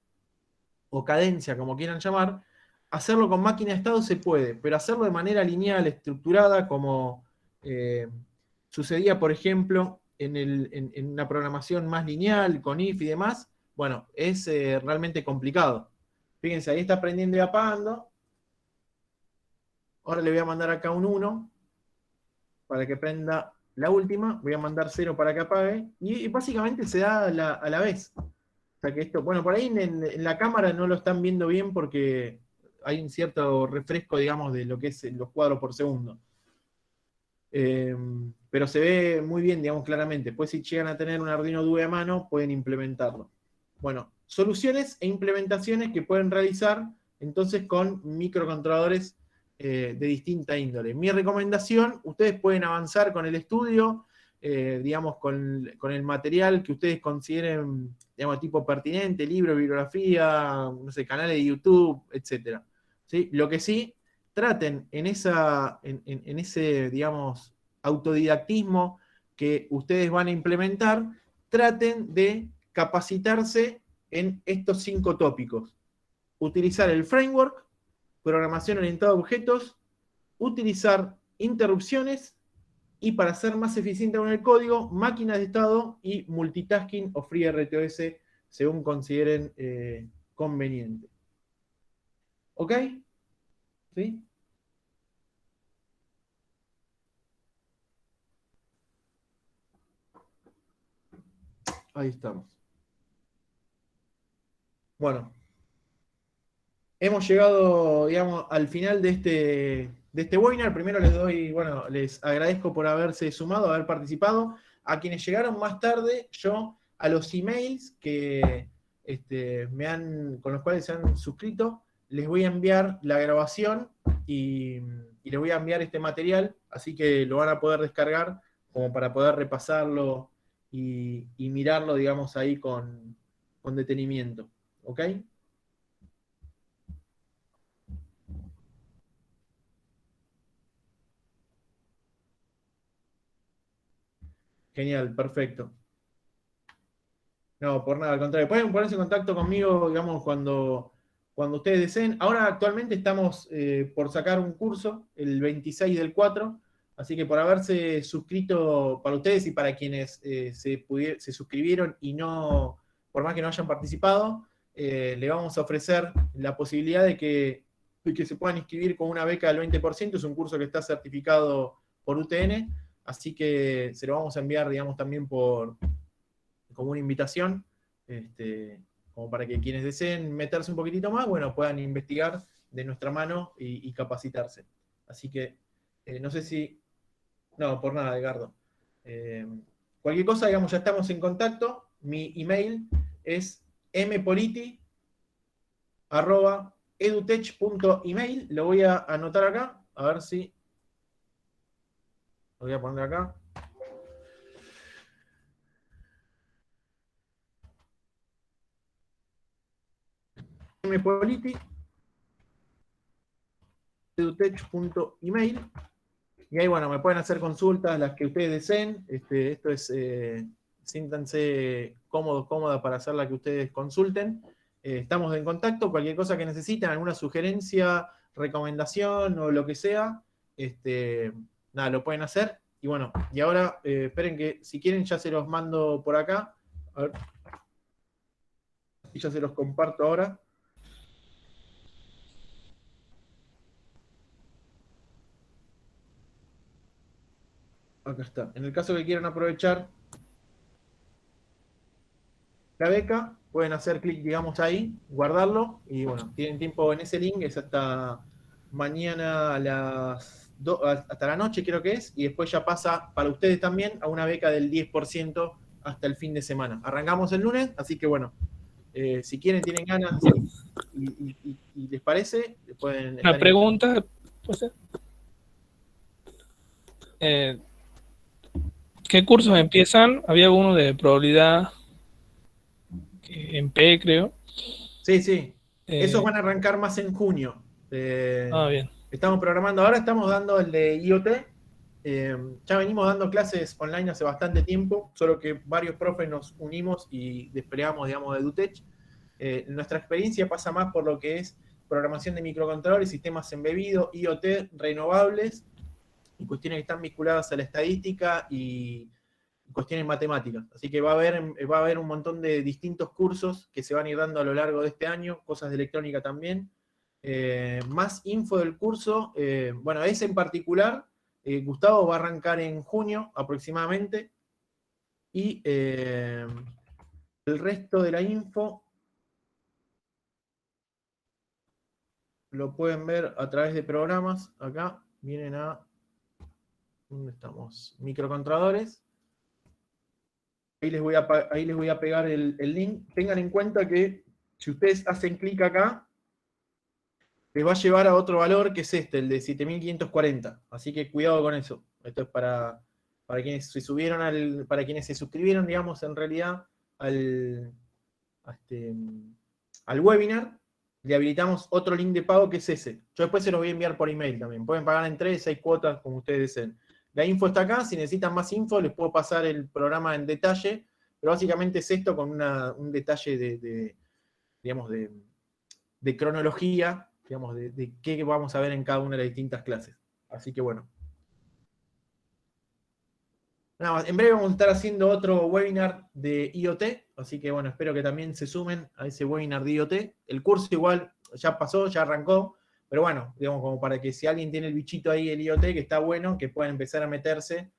o cadencia, como quieran llamar, hacerlo con máquina de estado se puede, pero hacerlo de manera lineal, estructurada, como sucedía, por ejemplo, en una programación más lineal, con if y demás, bueno, es realmente complicado. Fíjense, ahí está prendiendo y apagando. Ahora le voy a mandar acá un 1 para que prenda la última. Voy a mandar 0 para que apague. Y básicamente se da a la vez. O sea que esto, bueno, por ahí en la cámara no lo están viendo bien porque hay un cierto refresco, digamos, de lo que es los cuadros por segundo. Pero se ve muy bien, digamos, claramente. Después, si llegan a tener un Arduino Due a mano, pueden implementarlo. Bueno, soluciones e implementaciones que pueden realizar entonces con microcontroladores de distinta índole. Mi recomendación, ustedes pueden avanzar con el estudio, digamos, con el material que ustedes consideren, digamos, tipo pertinente, libro, bibliografía, no sé, canales de YouTube, etc. ¿Sí? Lo que sí, traten en ese, digamos, autodidactismo que ustedes van a implementar, traten de capacitarse en estos 5 tópicos. Utilizar el framework, programación orientada a objetos, utilizar interrupciones y, para ser más eficiente con el código, máquinas de estado y multitasking o FreeRTOS, según consideren conveniente. ¿Ok? ¿Sí? Ahí estamos. Bueno, hemos llegado, digamos, al final de este webinar. Primero les doy, bueno, les agradezco por haberse sumado, haber participado. A quienes llegaron más tarde, yo a los emails que con los cuales se han suscrito, les voy a enviar la grabación y les voy a enviar este material, así que lo van a poder descargar como para poder repasarlo y mirarlo, digamos, ahí con detenimiento. ¿Ok? Genial, perfecto. No, por nada, al contrario. Pueden ponerse en contacto conmigo, digamos, cuando ustedes deseen. Ahora actualmente estamos por sacar un curso, el 26 del 4, así que por haberse suscrito para ustedes y para quienes se suscribieron y no, por más que no hayan participado, le vamos a ofrecer la posibilidad de que se puedan inscribir con una beca del 20%. Es un curso que está certificado por UTN, así que se lo vamos a enviar, digamos, también como una invitación, como para que quienes deseen meterse un poquitito más, bueno, puedan investigar de nuestra mano y capacitarse. Así que, no sé si... No, por nada, Edgardo. Eh, Cualquier cosa, digamos, ya estamos en contacto. Mi email es mpoliti@edutech.email. Lo voy a anotar acá, a ver si... Lo voy a poner acá. mpoliti@edutech.email. Y ahí, bueno, me pueden hacer consultas, las que ustedes deseen. Esto es, siéntanse cómodos, cómodas para hacer la que ustedes consulten. Estamos en contacto, cualquier cosa que necesiten, alguna sugerencia, recomendación o lo que sea, nada, lo pueden hacer. Y bueno, y ahora, esperen que si quieren ya se los mando por acá. A ver, y ya se los comparto ahora. Acá está. En el caso que quieran aprovechar la beca, pueden hacer clic, digamos, ahí, guardarlo, y bueno, tienen tiempo en ese link, es hasta mañana a las hasta la noche creo que es, y después ya pasa para ustedes también a una beca del 10% hasta el fin de semana. Arrancamos el lunes, así que bueno, si quieren, tienen ganas y les parece, pueden Una estar invitados. pregunta, pues, ¿qué cursos empiezan? Había uno de probabilidad en P, creo. Sí, sí. Esos Eh, van a arrancar más en junio. Bien. Estamos programando, ahora estamos dando el de IoT. Ya venimos dando clases online hace bastante tiempo, solo que varios profes nos unimos y desplegamos, digamos, de Edutech. Nuestra experiencia pasa más por lo que es programación de microcontroles, sistemas embebidos, IoT, renovables y cuestiones que están vinculadas a la estadística y cuestiones matemáticas. Así que va a haber un montón de distintos cursos que se van a ir dando a lo largo de este año, cosas de electrónica también. Más info del curso, bueno, ese en particular, Gustavo va a arrancar en junio aproximadamente, y el resto de la info lo pueden ver a través de programas. Acá vienen a, ¿dónde estamos? Microcontroladores. Ahí les voy a pegar el link. Tengan en cuenta que si ustedes hacen clic acá, les va a llevar a otro valor que es este, el de 7540. Así que cuidado con eso. Esto es para quienes se subieron para quienes se suscribieron, digamos, en realidad, al, a este, al webinar. Le habilitamos otro link de pago que es ese. Yo después se los voy a enviar por email también. Pueden pagar en 3, 6 cuotas, como ustedes deseen. La info está acá. Si necesitan más info, les puedo pasar el programa en detalle. Pero básicamente es esto con un detalle digamos, de cronología, digamos, de qué vamos a ver en cada una de las distintas clases. Así que bueno. Nada más, en breve vamos a estar haciendo otro webinar de IoT, así que bueno, espero que también se sumen a ese webinar de IoT. El curso igual ya pasó, ya arrancó, pero bueno, digamos, como para que si alguien tiene el bichito ahí, el IoT, que está bueno, que puedan empezar a meterse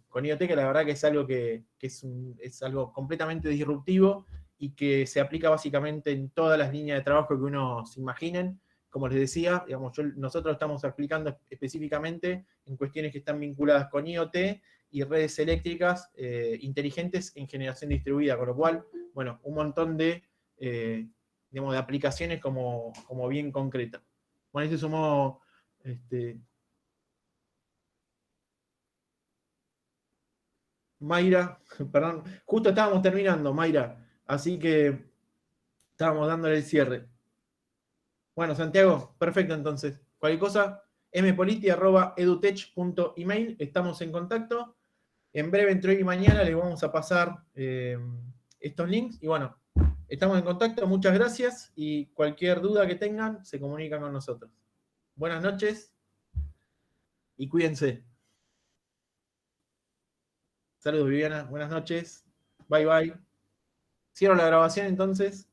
con IoT, que la verdad que es algo que es algo completamente disruptivo y que se aplica básicamente en todas las líneas de trabajo que uno se imaginen. Como les decía, digamos, nosotros estamos aplicando específicamente en cuestiones que están vinculadas con IoT y redes eléctricas inteligentes en generación distribuida, con lo cual, bueno, un montón digamos, de aplicaciones como bien concretas. Bueno, ahí se sumó Mayra, perdón, justo estábamos terminando, Mayra, así que estábamos dándole el cierre. Bueno, Santiago, perfecto entonces. Cualquier cosa, mpoliti@edutech.email, estamos en contacto. En breve, entre hoy y mañana, les vamos a pasar estos links. Y bueno, estamos en contacto. Muchas gracias. Y cualquier duda que tengan, se comunican con nosotros. Buenas noches y cuídense. Saludos, Viviana. Buenas noches. Bye, bye. Cierro la grabación entonces.